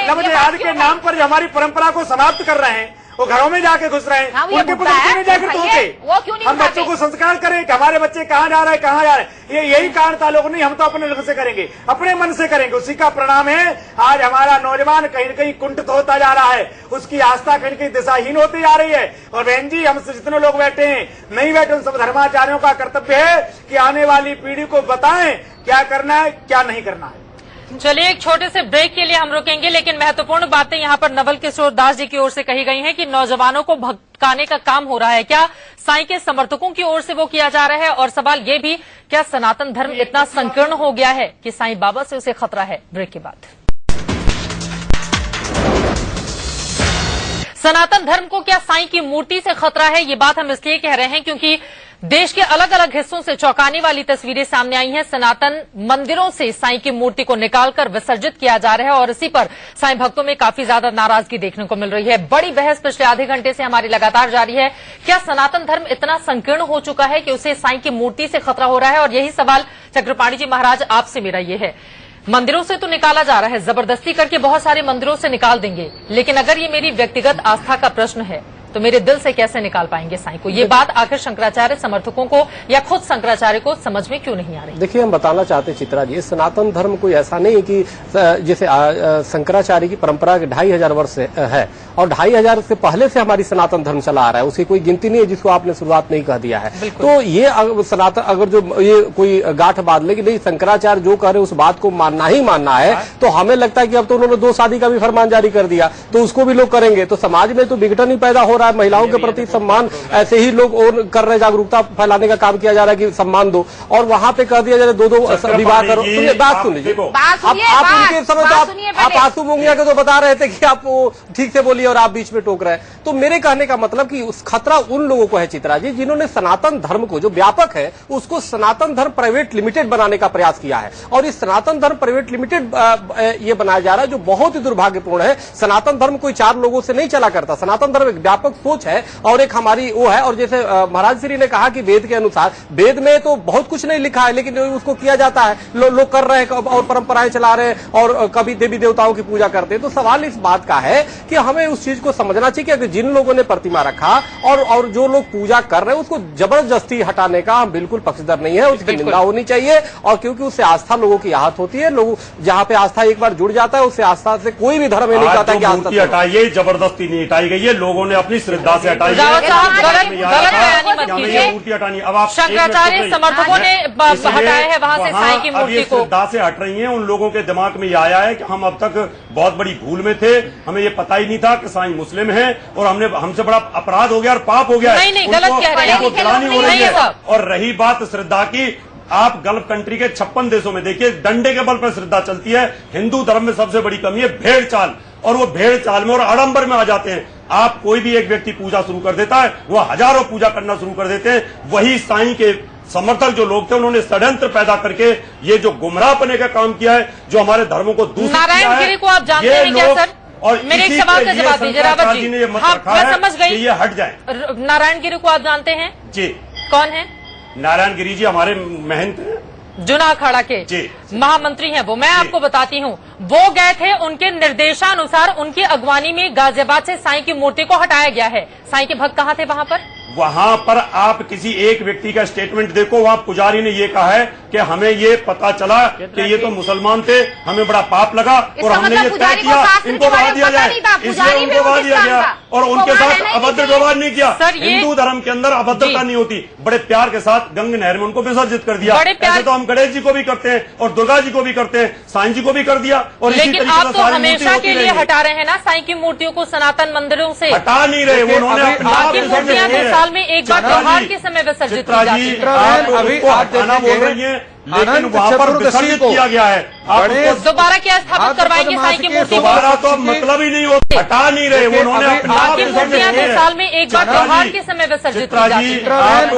लब जिहाद के नाम पर हमारी परंपरा को समाप्त कर रहे हैं, वो घरों में जाके घुस रहे हैं। उनके पुत्र क्यों नहीं जाकर पहुंचे? हम बच्चों को संस्कार करें कि हमारे बच्चे कहाँ जा रहे हैं, कहाँ जा रहे हैं। ये यही कारण था। लोग नहीं, हम तो अपने ढंग से करेंगे, अपने मन से करेंगे, उसी का परिणाम है आज हमारा नौजवान कहीं न कहीं कुंठित होता जा रहा है, उसकी आस्था कहीं न कहीं दिशाहीन होती जा रही है। और बहन जी, हमसे जितने लोग बैठे हैं, नहीं बैठे, उन सब धर्माचार्यों का कर्तव्य है कि आने वाली पीढ़ी को बताएं क्या करना है, क्या नहीं करना है। चलिए एक छोटे से ब्रेक के लिए हम रुकेंगे, लेकिन महत्वपूर्ण बातें यहाँ पर नवल किशोर दास जी की ओर से कही गई हैं कि नौजवानों को भटकाने का काम हो रहा है। क्या साईं के समर्थकों की ओर से वो किया जा रहा है? और सवाल ये भी, क्या सनातन धर्म इतना संकीर्ण हो गया है कि साईं बाबा से उसे खतरा है? ब्रेक के बाद। सनातन धर्म को क्या साईं की मूर्ति से खतरा है? ये बात हम इसलिए कह रहे हैं क्योंकि देश के अलग अलग हिस्सों से चौंकाने वाली तस्वीरें सामने आई हैं। सनातन मंदिरों से साईं की मूर्ति को निकालकर विसर्जित किया जा रहा है और इसी पर साईं भक्तों में काफी ज्यादा नाराजगी देखने को मिल रही है। बड़ी बहस पिछले आधे घंटे से हमारी लगातार जारी है। क्या सनातन धर्म इतना संकीर्ण हो चुका है कि उसे साईं की मूर्ति से खतरा हो रहा है? और यही सवाल चक्रपाणी जी महाराज आपसे मेरा ये है। मंदिरों से तो निकाला जा रहा है, जबरदस्ती करके बहुत सारे मंदिरों से निकाल देंगे, लेकिन अगर ये मेरी व्यक्तिगत आस्था का प्रश्न है तो मेरे दिल से कैसे निकाल पाएंगे साईं को? ये बात आखिर शंकराचार्य समर्थकों को या खुद शंकराचार्य को समझ में क्यों नहीं आ रही? देखिए, हम बताना चाहते चित्रा जी, सनातन धर्म कोई ऐसा नहीं कि जैसे शंकराचार्य की परंपरा 2500 वर्ष से है और 2500 से पहले से हमारी सनातन धर्म चला आ रहा है, उसकी कोई गिनती नहीं है जिसको आपने शुरुआत नहीं कह दिया है। तो ये सनातन अगर जो ये कोई गांठ बांध ले कि नहीं शंकराचार्य जो कह रहे उस बात को मानना ही मानना है, तो हमें लगता है कि अब तो उन्होंने 2 शादी का भी फरमान जारी कर दिया तो उसको भी लोग करेंगे, तो समाज में तो विघटन ही पैदा हो रहा है। महिलाओं के प्रति सम्मान ऐसे ही लोग और कर रहे, जागरूकता फैलाने का काम किया जा रहा है कि सम्मान दो, और वहां पे कह दिया जा रहा है 2 विवाह करो। सुनिए, बात सुन लीजिए, आप उनके समय तो आप आंसू मूंगिया के तो बता रहे थे कि आप ठीक से बोलिए और आप बीच में टोक रहे हैं। तो मेरे कहने का मतलब कि उस खतरा उन लोगों को है चित्रा जी जिन्होंने सनातन धर्म को जो व्यापक है उसको सनातन धर्म प्राइवेट लिमिटेड बनाने का प्रयास किया है, और इस सनातन धर्म प्राइवेट लिमिटेड ये बनाया जा रहा है जो बहुत ही दुर्भाग्यपूर्ण है। सनातन धर्म कोई 4 लोगों से नहीं चला करता, सनातन धर्म एक व्यापक सोच है और एक हमारी वो है। और जैसे महाराज श्री ने कहा कि वेद के अनुसार, वेद में तो बहुत कुछ नहीं लिखा है लेकिन उसको किया जाता है, लोग कर रहे हैं और परंपराएं चला रहे हैं और कभी देवी देवताओं की पूजा करते हैं। तो सवाल इस बात का है कि हमें उस चीज को समझना चाहिए कि अगर जिन लोगों ने प्रतिमा रखा और जो लोग पूजा कर रहे हैं उसको जबरदस्ती हटाने का हम बिल्कुल पक्षधर नहीं है, उसकी निंदा होनी चाहिए। और क्योंकि उससे आस्था लोगों की आहत होती है, लोग जहां पे आस्था एक बार जुड़ जाता है उससे आस्था से कोई भी धर्म नहीं चाहता कि आस्था हटाइए, जबरदस्ती नहीं हटाई गई है, लोगों ने अपनी श्रद्धा से हटाई है। मूर्ति हटानी, अब आप शंकराचार्य समर्थकों ने हटाया है वहां से साईं की मूर्ति को, श्रद्धा से हट रही है। उन लोगों के दिमाग में ये आया है कि हम अब तक बहुत बड़ी भूल में थे, हमें ये पता ही नहीं था कि साईं मुस्लिम है और हमसे बड़ा अपराध हो गया और पाप हो गया है। नहीं, गलत कह रहे हैं, गिलानी हो रही है। और रही बात श्रद्धा की, आप गल्फ कंट्री के 56 देशों में देखिए डंडे के बल पर श्रद्धा चलती है। हिंदू धर्म में सबसे बड़ी कमी है भेड़ चाल, और वो भेड़ चाल में और आडंबर में आ जाते हैं। आप कोई भी एक व्यक्ति पूजा शुरू कर देता है, वो हजारों पूजा करना शुरू कर देते हैं। वही साईं के समर्थक जो लोग थे उन्होंने षड्यंत्र पैदा करके ये जो गुमराह करने का काम किया है, जो हमारे धर्मों को दूषित किया है। नारायण गिरी को आप जानते हैं क्या सर? और मेरे एक सवाल का जवाब दीजिए रावत जी। हाँ, मैं समझ गई, ये हट जाए। नारायण गिरी को आप जानते हैं जी? कौन है नारायण गिरी जी? हमारे महंत हैं, जुना अखाड़ा के महामंत्री हैं वो। मैं आपको बताती हूँ, वो गए थे, उनके निर्देशानुसार उनकी अगवानी में गाजियाबाद से साईं की मूर्ति को हटाया गया है। साईं के भक्त कहाँ थे वहां पर? वहां पर आप किसी एक व्यक्ति का स्टेटमेंट देखो, वहां पुजारी ने ये कहा है कि हमें ये पता चला कि ये तो मुसलमान थे, हमें बड़ा पाप लगा और हमने ये तय किया इनको बहा दिया जाए, इसलिए उनको बहा दिया गया और उनके साथ अभद्र व्यवहार नहीं किया। हिंदू धर्म के अंदर अभद्रता नहीं होती, बड़े प्यार के साथ गंग नहर में उनको विसर्जित कर दिया। ऐसे तो हम गणेश जी को भी करते हैं और दुर्गा जी को भी करते हैं, साईं जी को भी कर दिया। और लेकिन आप तो हमेशा के लिए हटा रहे हैं ना साईं की मूर्तियों को सनातन मंदिरों से? हटा नहीं रहे, उन्होंने साल में एक बार त्योहार के समय विसर्जित की जाती है। अभी आना बोल रही है, लेकिन वहाँ पर विसर्जित किया गया है। दोबारा क्या स्थापित करवाएंगे साईं की मूर्ति? दोबारा तो मतलब ही नहीं होता, हटा नहीं रहे, उन्होंने आपकी मूर्तियां तो साल में एक बार त्योहार के समय विसर्जित की जाती है।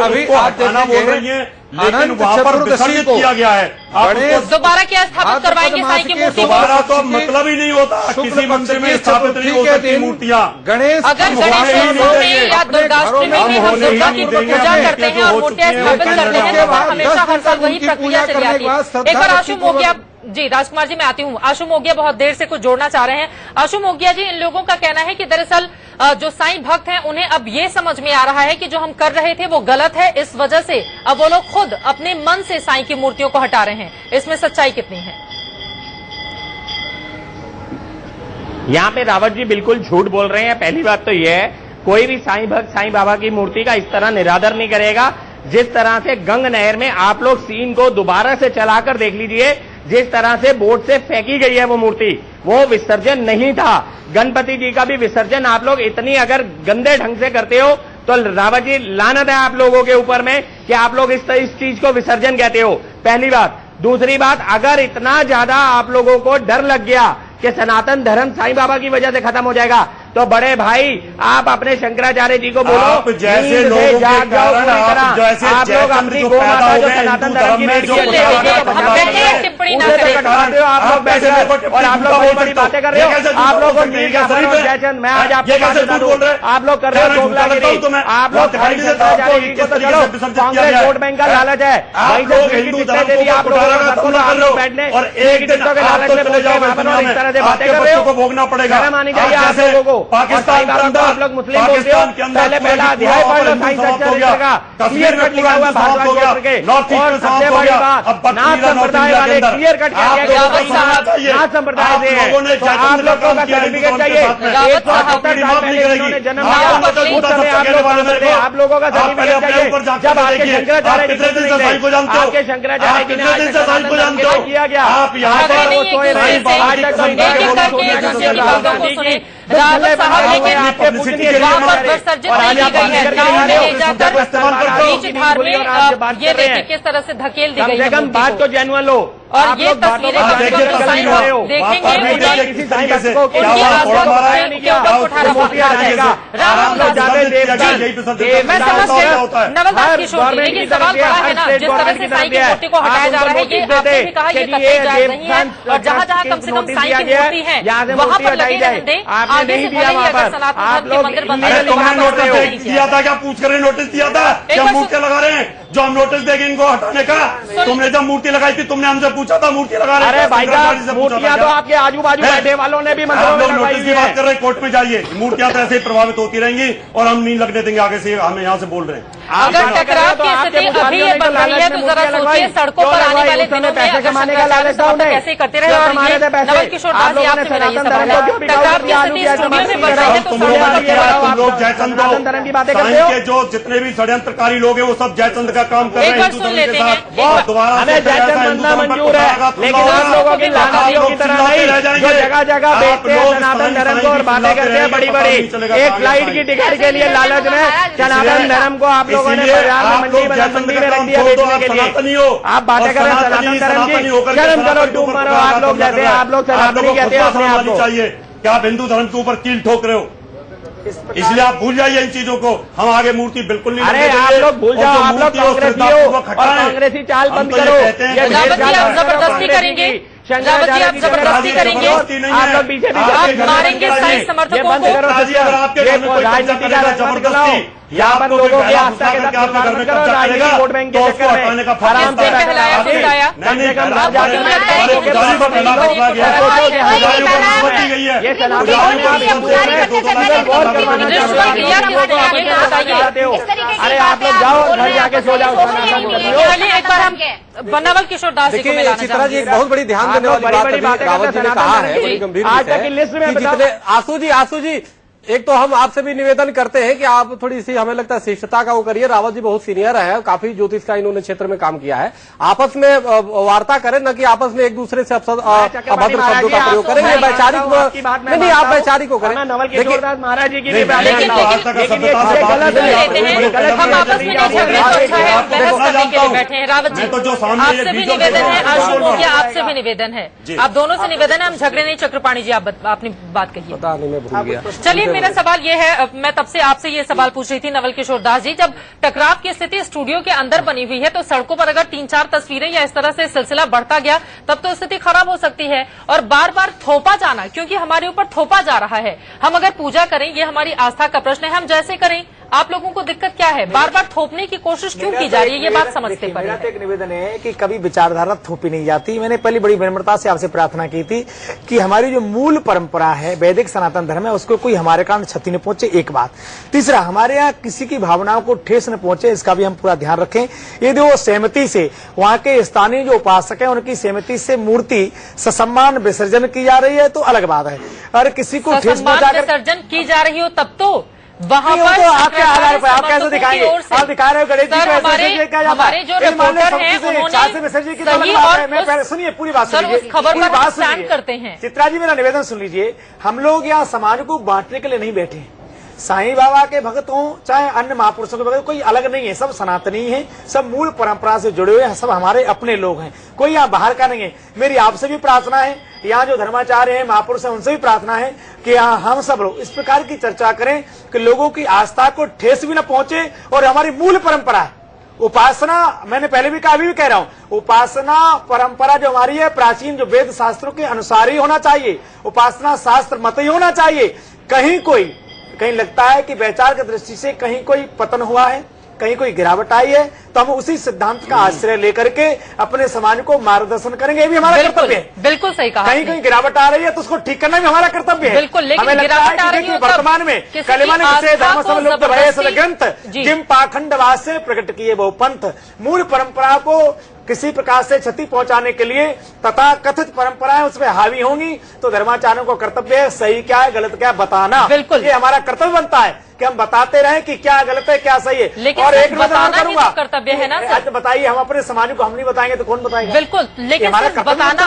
अभी आना बोल रही है, लेकिन वहाँ पर विसर्जित किया गया है। दोबारा क्या स्थापित करवाएंगे साईं की मूर्ति? दोबारा तो मतलब ही नहीं होता, किसी मंदिर में स्थापित नहीं हो सकती मूर्तियाँ। अगर गणेशोत्सव में या दुर्गाष्टमी में हम दुर्गा की पूजा करते हैं और मूर्तियां स्थापित करते हैं तो हमेशा हर साल वही प्रक्रिया चली आती है। एक बार आशु मोगिया जी, राजकुमार जी मैं आती हूँ। आशु मोगिया बहुत देर से कुछ जोड़ना चाह रहे हैं। आशु मोगिया जी, इन लोगों का कहना है कि दरअसल जो साईं भक्त हैं उन्हें अब ये समझ में आ रहा है कि जो हम कर रहे थे वो गलत है, इस वजह से अब वो लोग खुद अपने मन से साईं की मूर्तियों को हटा रहे हैं। इसमें सच्चाई कितनी है? यहाँ पे रावत जी बिल्कुल झूठ बोल रहे हैं। पहली बात तो ये है, कोई भी साईं भक्त साईं बाबा की मूर्ति का इस तरह निरादर नहीं करेगा। जिस तरह से गंग नहर में आप लोग सीन को दोबारा से चलाकर देख लीजिए, जिस तरह से बोट से फेंकी गई है वो मूर्ति, वो विसर्जन नहीं था। गणपति जी का भी विसर्जन आप लोग इतनी अगर गंदे ढंग से करते हो तो रावत जी लानत है आप लोगों के ऊपर में कि आप लोग इस चीज को विसर्जन कहते हो, पहली बात। दूसरी बात, अगर इतना ज्यादा आप लोगों को डर लग गया कि सनातन धर्म साईं बाबा की वजह से खत्म हो जाएगा, तो बड़े भाई आप अपने शंकराचार्य जी को बोलो, आप जैसे लोगों के कारण आप लोग अपनी गौ माता जो सनातन धर्म की टिप्पणी न करें, आप लोग बैठ और आप लोग बड़ी बड़ी बातें कर रहे हो। आप लोग जयचंद, मैं आज आपको बात बता दूं, आप लोग कर रहे हो दोगलागिरी, आप लोग शंकराचार्य जी को तो चलो, कांग्रेस वोट बैंक का लालच है, वहीं से टिकटें दे दी आप लोगों बैठने और एक टिकटों के लालच में बोल रहे हो, इस तरह से बातें कर रहे हो, भोगना पड़ेगा। शर्म आनी चाहिए आप लोगों को। पाकिस्तान के अंदर, आप लोग मुस्लिम बोलते हो, पहला अध्याय पढ़ लो साइंस का, क्लियर कट लिखा हुआ भारत के ऊपर के। और सबसे बड़ी बात, नाथ संप्रदाय वाले क्लियर कट क्या किया, नाथ संप्रदाय से है, तो आप लोगों का सर्टिफिकेट चाहिए। 178 साल पहले उन्होंने जन्म लिया, उस समय आप लोग मानते थे, आप लोगों का सर्टिफिकेट चाहिए। जब आपके शंकराचार्य आपके शंकराचार्य की किया गया, आप यहाँ पर रावत साहब लेकिन वहाँ पर विसर्जित नहीं की गई है, नाव में ले जाकर बीच धार में ये देखिए किस तरह से धकेल दी गई है। कम बात को जेन्युइन लो, और ये तस्वीरें देखेंगे मैं समझ गया नवलदास किशोर, लेकिन सवाल बड़ा है ना, जिस तरह से साईं की मूर्ति को हटाया जा रहा है, ये आपने भी कहा ये कतई जायज नहीं है। और जहाँ जहाँ कम से कम साईं की मूर्ति है वहाँ पर लगे रहने, आगे से भले ही अगर सनातन धर्म के मंदिर बंद दिया था, क्या पूछ कर नोटिस दिया था, क्या मूर्तियां लगा रहे हैं, जो हम नोटिस देंगे इनको हटाने का। तुमने जब मूर्ति लगाई थी तुमने हमसे पूछा था मूर्ति लगा रहे? अरे भाई साहब, मूर्तियां तो आपके आजू बाजू बैठे वालों ने भी आप लोग नोटिस की बात कर रहे हैं, कोर्ट में जाइए। मूर्तियां तो ऐसे ही प्रभावित होती रहेंगी और हम नहीं लगने देंगे आगे से, हमें यहाँ से बोल रहे हैं। अगर टकराव की स्थिति अभी ये बन रही है तो जरा सोचिए सड़कों पर आने वाले दिनों में कैसे करते रहे। और नवल किशोर दास जी आपसे मिला ये सवाल है, टकराव की स्थिति स्टूडियो में बन रही है तो तुम लोग जयचंद की बातें करते हो, जो जितने भी षड्यंत्रकारी लोग हैं वो सब जयचंद का काम कर रहे हैं। सुन लेते हैं, हमें जयचंद बनना मंजूर है, लेकिन आप लोगों की लालचियों की तरह नहीं, जो जगह जगह बेचते हैं सनातन धर्म को और बातें करते हैं बड़ी बड़ी। एक फ्लाइट की टिकट के लिए लालच में सनातन धर्म को आप लोगों ने मंडी में रख दिया बेचने के लिए। आप बातें करें सनातन धर्म की, शर्म करो, डूब मरो। आप लोग कहते हैं, आप लोग सनातनी कहते हैं अपने आप को। चाहिए क्या आप हिंदू धर्म के ऊपर कील ठोक रहे हो, इसलिए आप भूल जाइए इन चीजों को। हम आगे मूर्ति बिल्कुल नहीं। अरे आप लोग भूल जाओ, आप लोग कांग्रेसी हो और कांग्रेसी चाल बंद करो। आप जबरदस्ती करेंगे, रावत जी आप जबरदस्ती करेंगे, आप लोग बीजेपी आप मारेंगे साईं समर्थकों को। राजनीति का जबरदस्ती यहाँ पर लोगों की आस्था के साथ करो, राजनीतिक वोट बैंक के चक्कर में आराम से फैलाया फुसलाया कम से कम अरे आप लोग जाओ घर जाके सो जाओ। एक बार हम नवल किशोर दास जी को मिलाना चित्रा जी, एक बहुत बड़ी ध्यान देने वाली बात रावत जी ने कहा है, बड़ी गंभीर है। आसू जी एक तो हम आपसे भी निवेदन करते हैं कि आप थोड़ी सी हमें लगता है शिष्टता का वो करिए। रावत जी बहुत सीनियर है, काफी ज्योतिष का इन्होंने क्षेत्र में काम किया है। आपस में वार्ता करें, न कि आपस में एक दूसरे से अभद्र शब्दों का प्रयोग करें। ये वैचारिक नहीं, आप वैचारिक को करें। नवल किशोर दास महाराज जी की हम आपस में बैठे हैं। रावत जी आपसे भी निवेदन है, आशु मोदिया आपसे भी निवेदन है, आप दोनों से निवेदन है, हम झगड़े नहीं। चक्रपाणी जी आप अपनी बात कहिए। पता नहीं, मैं भूल गया। चलिए मेरा सवाल ये है, मैं तब से आपसे ये सवाल पूछ रही थी नवल किशोर दास जी, जब टकराव की स्थिति स्टूडियो के अंदर बनी हुई है तो सड़कों पर अगर 3-4 तस्वीरें या इस तरह से सिलसिला बढ़ता गया तब तो स्थिति खराब हो सकती है। और बार बार थोपा जाना, क्योंकि हमारे ऊपर थोपा जा रहा है। हम अगर पूजा करें, ये हमारी आस्था का प्रश्न है, हम जैसे करें। आप लोगों को दिक्कत क्या है, बार बार थोपने की कोशिश क्यों की जा रही है, ये बात समझते पर मेरा एक निवेदन है कि कभी विचारधारा थोपी नहीं जाती। मैंने पहली बड़ी विनम्रता से आपसे प्रार्थना की थी कि हमारी जो मूल परंपरा है, वैदिक सनातन धर्म है, उसको कोई हमारे कारण क्षति न पहुंचे, एक बात। तीसरा, हमारे यहाँ किसी की भावनाओं को ठेस न पहुंचे, इसका भी हम पूरा ध्यान रखें। यदि वो सहमति से, वहाँ के स्थानीय जो उपासक है उनकी सहमति से मूर्ति ससम्मान विसर्जन की जा रही है तो अलग बात है। और किसी को ठेस पहुंचाकर विसर्जन की जा रही हो तब तो वहाँ पर तो आपके आधार पर आप कैसे दिखाएंगे? आप दिखा रहे हो गणेश जी को हमारे जो रिपोर्टर हैं उन्होंने सुनिए, पूरी बात सुनिए, खबर पर स्टैंड करते हैं। चित्रा जी मेरा निवेदन सुन लीजिए, हम लोग यहाँ समाज को बांटने के लिए नहीं बैठे। साईं बाबा के भक्त हों चाहे अन्य महापुरुषों के भक्त, कोई अलग नहीं है, सब सनातनी हैं, सब मूल परंपरा से जुड़े हुए हैं, सब हमारे अपने लोग हैं, कोई यहाँ बाहर का नहीं है। मेरी आपसे भी प्रार्थना है, यहाँ जो धर्माचार्य हैं, महापुरुष हैं, उनसे भी प्रार्थना है कि यहाँ हम सब लोग इस प्रकार की चर्चा करें कि लोगों की आस्था को ठेस भी न पहुंचे। और हमारी मूल परंपरा है उपासना, मैंने पहले भी कहा, अभी भी कह रहा हूँ, उपासना परंपरा जो हमारी है प्राचीन जो वेद शास्त्रों के अनुसार ही होना चाहिए, उपासना शास्त्र मत ही होना चाहिए। कहीं लगता है कि वैचारिक दृष्टि से कहीं कोई पतन हुआ है, कहीं कोई गिरावट आई है तो हम उसी सिद्धांत का आश्रय लेकर के अपने समाज को मार्गदर्शन करेंगे, ये भी हमारा कर्तव्य है। बिल्कुल सही कहा। कहीं कहीं गिरावट आ रही है तो उसको ठीक करना भी हमारा कर्तव्य है। बिल्कुल, लेकिन हमें लगता है कि देखिए वर्तमान में कलिमा ने जिसे धर्म समलुप्त भय सद ग्रंथ जिम पाखंडवाद से प्रकट किए वो पंथ, मूल परंपरा को किसी प्रकार से क्षति पहुंचाने के लिए तथा कथित परंपराएं उसमें हावी होंगी तो धर्माचार्यों को कर्तव्य है सही क्या है गलत क्या है बताना। बिल्कुल, ये हमारा कर्तव्य बनता है कि हम बताते रहें कि क्या गलत है क्या सही है। लेकिन और एक बताना भी तो कर्तव्य है ना सर। बताइए, हम अपने समाज को हम नहीं बताएंगे तो कौन बताएगा? बिल्कुल, लेकिन बताना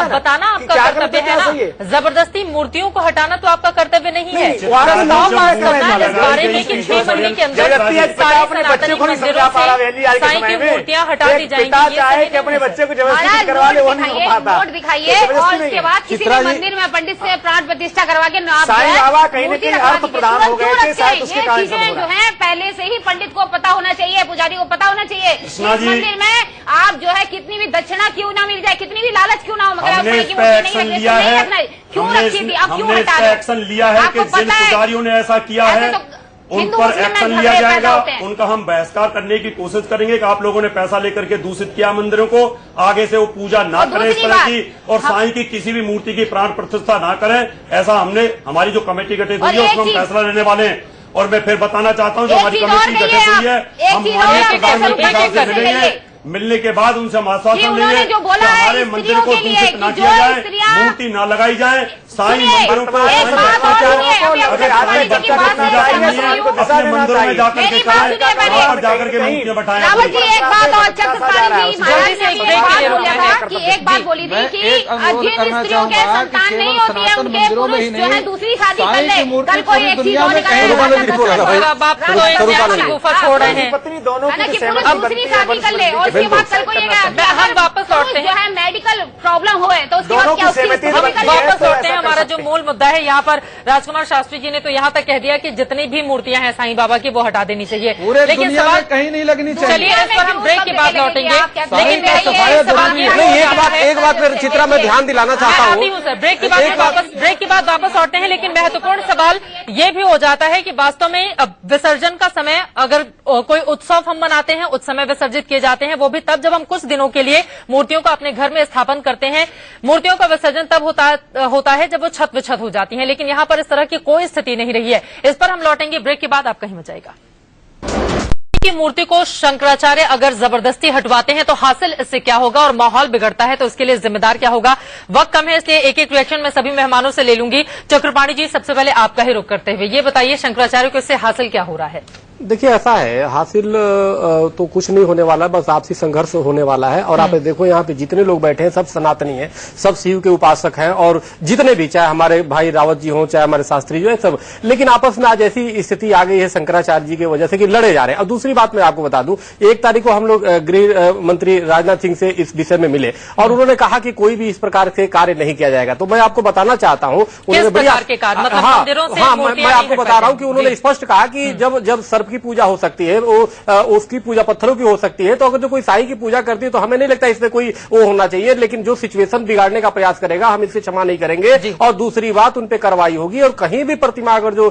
आपका कर्तव्य है ना। जबरदस्ती मूर्तियों को हटाना तो आपका कर्तव्य नहीं है। इस बारे में कि 6 महीने के अंदर साईं की मूर्तियां हटा दी जाएंगी, चाहे कि अपने बच्चे को जबरदस्ती करवा ले वो नहीं हो पाता। वोट दिखाइए और उसके बाद किसी भी मंदिर में पंडित से प्राण प्रतिष्ठा करवा के साईं बाबा कहीं न कहीं अर्थ प्रदान हो गए थे, शायद उसके कारण चीजें जो है पहले से ही पंडित को पता होना चाहिए, पुजारी को पता होना चाहिए। इस मंदिर में आप जो है कितनी भी दक्षिणा क्यों ना मिल जाए, कितनी भी लालच क्यों ना हो, मगर हमने इस पे एक्शन लिया है, क्यों रखी थी, अब क्यों हटा रहे? एक्शन लिया है कि जिन पुजारियों ने ऐसा किया है उन पर एक्शन लिया जाएगा, उनका हम बहिष्कार करने की कोशिश करेंगे कि आप लोगों ने पैसा लेकर के दूषित किया मंदिरों को, आगे से वो पूजा ना करें इस तरह की, और साईं की किसी भी मूर्ति की प्राण प्रतिष्ठा ना करें। ऐसा हमने हमारी जो कमेटी गठित हुई है उसमें हम फैसला लेने वाले हैं। और मैं फिर बताना चाहता हूँ जो हमारी कमेटी गठित हुई है, हम माननीय प्रधानमंत्री साहब से मिलेंगे, मिलने के बाद उनसे हम आश्वासन लेंगे कि हमारे मंदिर को दूषित न किया जाए, मूर्ति न लगाई जाए, साईं मंदिरों को अपने मंदिरों में जाकर के कराएं, वहाँ पर जाकर के मूर्तियां बैठाएं। रावत जी एक बात और चक्रपाणी जी महाराज ने एक बात बोला था कि एक बात बोली थी कि जिन स्त्रियों के संतान नहीं होती है उनके पुरुष जो है दूसरी शादी कर ले, कल कोई एक चीज और छोड़ रहे हैं पत्नी दोनों अब दूसरी शादी कर ले और उसके बाद कल कोई हम वापस लौटते हैं, जो है मेडिकल प्रॉब्लम हुए तो उसके बाद क्या वापस लौटते हैं। हमारा जो मूल मुद्दा है यहाँ पर राजकुमार शास्त्री जी ने तो यहाँ तक कह दिया कि जितनी भी मूर्तियां हैं साईं बाबा की वो हटा देनी चाहिए, लेकिन सवाल कहीं नहीं लगनी चाहिए। चलिए इस पर हम ब्रेक के बाद लौटेंगे, लेकिन एक बात फिर चित्रा मैं ध्यान दिलाना चाहता हूँ सर, ब्रेक के बाद वापस लौटते हैं। लेकिन महत्वपूर्ण सवाल ये भी हो जाता है कि वास्तव में विसर्जन का समय अगर कोई उत्सव हम मनाते हैं उस समय विसर्जित किए जाते हैं, वो भी तब जब हम कुछ दिनों के लिए मूर्तियों को अपने घर में स्थापन करते हैं। मूर्तियों का विसर्जन तब होता है जब वो छत विछत हो जाती हैं, लेकिन यहाँ पर इस तरह की कोई स्थिति नहीं रही है। इस पर हम लौटेंगे ब्रेक के बाद, आप कहीं मत जाइएगा। की मूर्ति को शंकराचार्य अगर जबरदस्ती हटवाते हैं तो हासिल इससे क्या होगा और माहौल बिगड़ता है तो इसके लिए जिम्मेदार क्या होगा? वक्त कम है इसलिए एक एक रिएक्शन मैं सभी मेहमानों से ले लूंगी। चक्रपाणी जी, सबसे पहले आपका ही रुख करते हुए ये बताइए शंकराचार्य को इससे हासिल क्या हो रहा है? देखिए ऐसा है, हासिल तो कुछ नहीं होने वाला, बस आपसी संघर्ष होने वाला है। और आप देखो यहाँ पे जितने लोग बैठे हैं सब सनातनी हैं, सब शिव के उपासक हैं, और जितने भी चाहे हमारे भाई रावत जी हों चाहे हमारे शास्त्री जी हैं सब, लेकिन आपस में आज ऐसी स्थिति आ गई है शंकराचार्य जी की वजह से कि लड़े जा रहे हैं। और दूसरी बात मैं आपको बता दूं, 1 तारीख को हम लोग गृह मंत्री राजनाथ सिंह से इस विषय में मिले और उन्होंने कहा कि कोई भी इस प्रकार से कार्य नहीं किया जाएगा। तो मैं आपको बताना चाहता हूँ उन्होंने मैं आपको बता रहा हूँ कि उन्होंने स्पष्ट कहा कि जब सर्प की पूजा हो सकती है वो उसकी पूजा पत्थरों की हो सकती है, तो अगर जो कोई साईं की पूजा करती है तो हमें नहीं लगता इसमें कोई वो होना चाहिए। लेकिन जो सिचुएशन बिगाड़ने का प्रयास करेगा हम इससे क्षमा नहीं करेंगे और दूसरी बात उन पे कार्रवाई होगी। और कहीं भी प्रतिमा अगर जो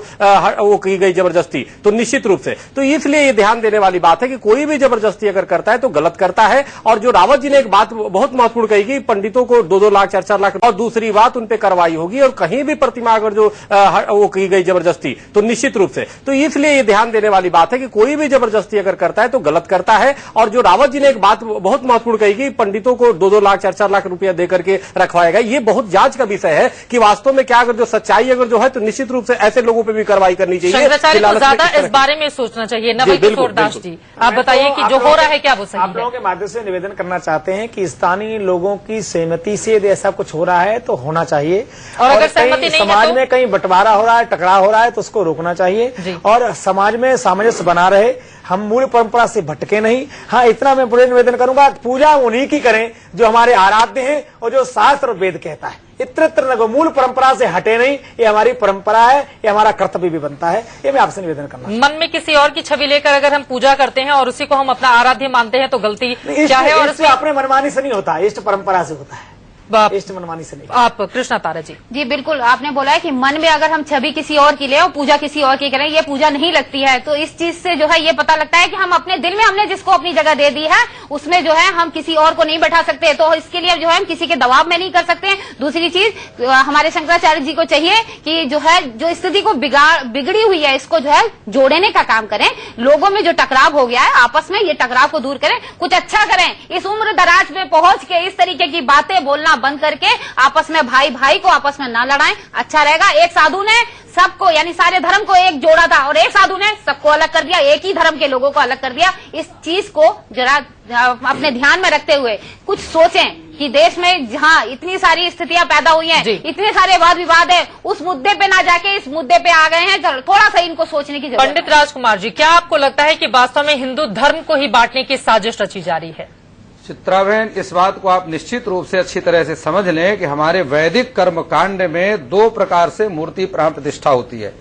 वो की गई जबरदस्ती तो निश्चित रूप से, तो इसलिए ये ध्यान देने वाली बात है कि कोई भी जबरदस्ती अगर करता है तो गलत करता है। और जो रावत जी ने एक बात बहुत महत्वपूर्ण कही कि पंडितों को 2-2 लाख 4-4 लाख, और दूसरी बात उन पे कार्रवाई होगी। और कहीं भी प्रतिमा अगर जो वो की गई जबरदस्ती तो निश्चित रूप से, तो इसलिए ये ध्यान देने वाली बात है कि कोई भी जबरदस्ती अगर करता है तो गलत करता है। और जो रावत जी ने एक बात बहुत महत्वपूर्ण कही कि पंडितों को 2-2 लाख 4-4 लाख रुपया देकर के रखवाएगा, ये बहुत जांच का विषय है कि वास्तव में क्या अगर जो सच्चाई अगर जो है तो निश्चित रूप से ऐसे लोगों पर भी कार्रवाई करनी चाहिए। शंकराचार्य को ज्यादा इस बारे में सोचना चाहिए। नवल किशोर दास जी, आप बताइए कि जो हो रहा है क्या वो सही है? आप लोगों के माध्यम से निवेदन करना चाहते हैं कि स्थानीय लोगों की सहमति से यदि ऐसा कुछ हो रहा है तो होना चाहिए, और अगर सहमति नहीं समाज में कहीं बंटवारा हो रहा है, टकराव हो रहा है तो उसको रोकना चाहिए और समाज में सामंजस्य बना रहे, हम मूल परंपरा से भटके नहीं। हाँ, इतना मैं पूरे निवेदन करूंगा, पूजा उन्हीं की करें जो हमारे आराध्य हैं और जो शास्त्र और वेद कहता है। इत्र न मूल परंपरा से हटे नहीं, ये हमारी परंपरा है, ये हमारा कर्तव्य भी बनता है। ये मैं आपसे निवेदन करना। मन में किसी और की छवि लेकर अगर हम पूजा करते हैं और उसी को हम अपना आराध्य मानते हैं तो गलती क्या है? और इसमें अपने मनमानी से नहीं होता, इष्ट परंपरा से होता है। इष्ट मनमानी से नहीं। आप कृष्णा तारा जी। जी बिल्कुल, आपने बोला है कि मन में अगर हम छवि किसी और की ले और पूजा किसी और की करें, ये पूजा नहीं लगती है। तो इस चीज से जो है ये पता लगता है कि हम अपने दिल में हमने जिसको अपनी जगह दे दी है उसमें जो है हम किसी और को नहीं बैठा सकते। तो इसके लिए जो है हम किसी के दबाव में नहीं कर सकते। दूसरी चीज हमारे शंकराचार्य जी को चाहिए कि जो है जो स्थिति को बिगड़ी हुई है इसको जो है जोड़ने का काम करें। लोगों में जो टकराव हो गया है आपस में, ये टकराव को दूर करें, कुछ अच्छा करें। इस उम्र दराज में पहुंच के इस तरीके की बातें बोलना बंद करके आपस में भाई भाई को आपस में ना लड़ाएं, अच्छा रहेगा। एक साधु ने सबको यानी सारे धर्म को एक जोड़ा था और एक साधु ने सबको अलग कर दिया, एक ही धर्म के लोगों को अलग कर दिया। इस चीज को जरा अपने ध्यान में रखते हुए कुछ सोचें कि देश में जहां इतनी सारी स्थितियां पैदा हुई हैं, इतने सारे वाद विवाद है, उस मुद्दे पे ना जाके इस मुद्दे पे आ गए हैं। थोड़ा सा इनको सोचने की जरूरत है। पंडित राजकुमार जी, क्या आपको लगता है कि वास्तव में हिंदू धर्म को ही बांटने की साजिश रची जा रही है? चित्राबेन, इस बात को आप निश्चित रूप से अच्छी तरह से समझ लें कि हमारे वैदिक कर्मकांड में दो प्रकार से मूर्ति प्राण प्रतिष्ठा होती है।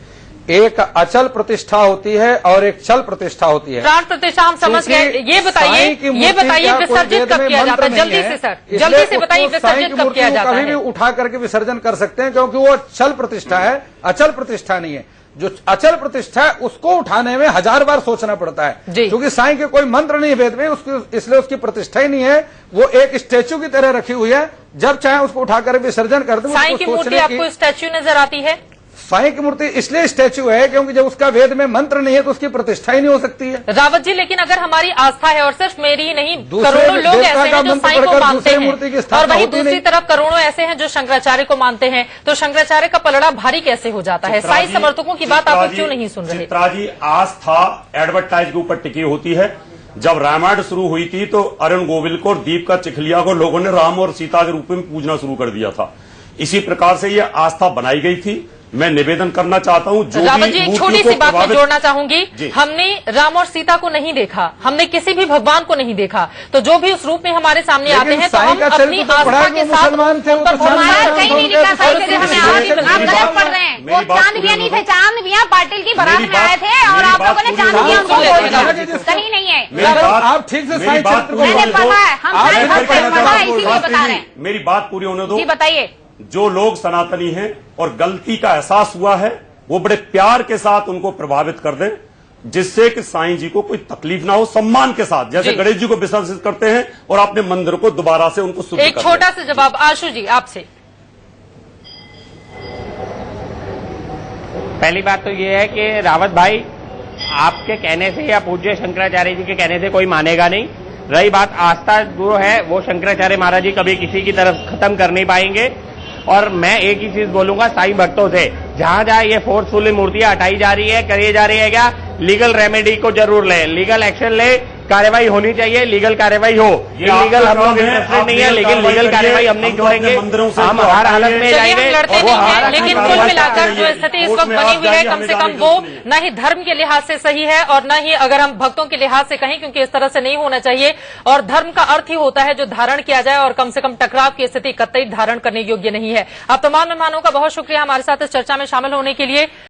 एक अचल प्रतिष्ठा होती है और एक चल प्रतिष्ठा होती है। प्राण प्रतिष्ठा हम समझ गए। ये बताइए विसर्जित कब किया जाता है? जल्दी से सर, जल्दी से बताइए विसर्जित कब किया जाता है? कभी भी उठा करके विसर्जन कर सकते हैं क्योंकि वो चल प्रतिष्ठा है, अचल प्रतिष्ठा नहीं है। जो अचल प्रतिष्ठा है उसको उठाने में 1000 बार सोचना पड़ता है, क्योंकि साईं के कोई मंत्र नहीं वेद में, इसलिए उसकी प्रतिष्ठा ही नहीं है। वो एक स्टैच्यू की तरह रखी हुई है, जब चाहे उसको उठाकर विसर्जन कर दो। साईं की मूर्ति आपको स्टैच्यू नजर आती है? साईं की मूर्ति इसलिए स्टैच्यू है क्योंकि जब उसका वेद में मंत्र नहीं है तो उसकी प्रतिष्ठा ही नहीं हो सकती है। रावत जी, लेकिन अगर हमारी आस्था है और सिर्फ मेरी ही नहीं, करोड़ों लोग ऐसे हैं जो साईं को मानते हैं और वहीं दूसरी तरफ करोड़ों ऐसे हैं जो शंकराचार्य को मानते हैं, तो शंकराचार्य का पलड़ा भारी कैसे हो जाता है? साईं समर्थकों की बात आप क्यों नहीं सुन रहे? चित्रा जी, आस्था एडवर्टाइज के ऊपर टिकी होती है। जब रामायण शुरू हुई थी तो अरुण गोविल को और दीप का चिखलिया को लोगों ने राम और सीता के रूप में पूजना शुरू कर दिया था। इसी प्रकार से ये आस्था बनाई गई थी। मैं निवेदन करना चाहता हूँ जो रावत जी, एक छोटी सी बात मैं जोड़ना चाहूंगी। हमने राम और सीता को नहीं देखा, हमने किसी भी भगवान को नहीं देखा, तो जो भी उस रूप में हमारे सामने आते हैं तो हम अपनी आस्था के साथ कहीं नहीं लिखा साईं से हमें आप गलत पढ़ रहे हैं। वो चांद भी नहीं थे, चांद भी पाटिल की बारात में आए थे और आप लोगों ने चांद भी उनको बोल दिया, कहीं नहीं है। आप ठीक से साईं चरित्र को मैंने पढ़ा है, हम साईं पढ़ा है, इसीलिए बता रहे हैं। मेरी बात पूरी होने दो। जी बताइए। जो लोग सनातनी हैं और गलती का एहसास हुआ है वो बड़े प्यार के साथ उनको प्रभावित कर दें, जिससे कि साईं जी को कोई तकलीफ ना हो, सम्मान के साथ, जैसे गणेश जी को विसर्जित करते हैं और अपने मंदिर को दोबारा से उनको शुद्ध एक छोटा सा जवाब आशु जी आपसे। पहली बात तो ये है कि रावत भाई, आपके कहने से या पूज्य शंकराचार्य जी के कहने से कोई मानेगा नहीं। रही बात आस्था जो है वो शंकराचार्य महाराज जी कभी किसी की तरफ खत्म कर नहीं पाएंगे। और मैं एक ही चीज बोलूंगा साईं भक्तों से, जहां जहां ये फोर्सफुली मूर्तियां हटाई जा रही है, करी जा रही है, क्या लीगल रेमेडी को जरूर ले, लीगल एक्शन ले, कार्रवाई होनी चाहिए, लीगल कार्रवाई हो। इलीगल हम लोग इंटरेस्टेड नहीं है, लेकिन लीगल कार्रवाई हम नहीं छोड़ेंगे, हम हर हालत में जाएंगे। लेकिन कुल मिलाकर जो स्थिति इस वक्त बनी हुई है, कम से कम वो न ही धर्म के लिहाज से सही है और न ही अगर हम भक्तों के लिहाज से कहें, क्योंकि इस तरह से नहीं होना चाहिए। और धर्म का अर्थ ही होता है जो धारण किया जाए, और कम से कम टकराव की स्थिति कतई धारण करने योग्य नहीं है। आप तमाम मेहमानों का बहुत शुक्रिया हमारे साथ इस चर्चा में शामिल होने के लिए।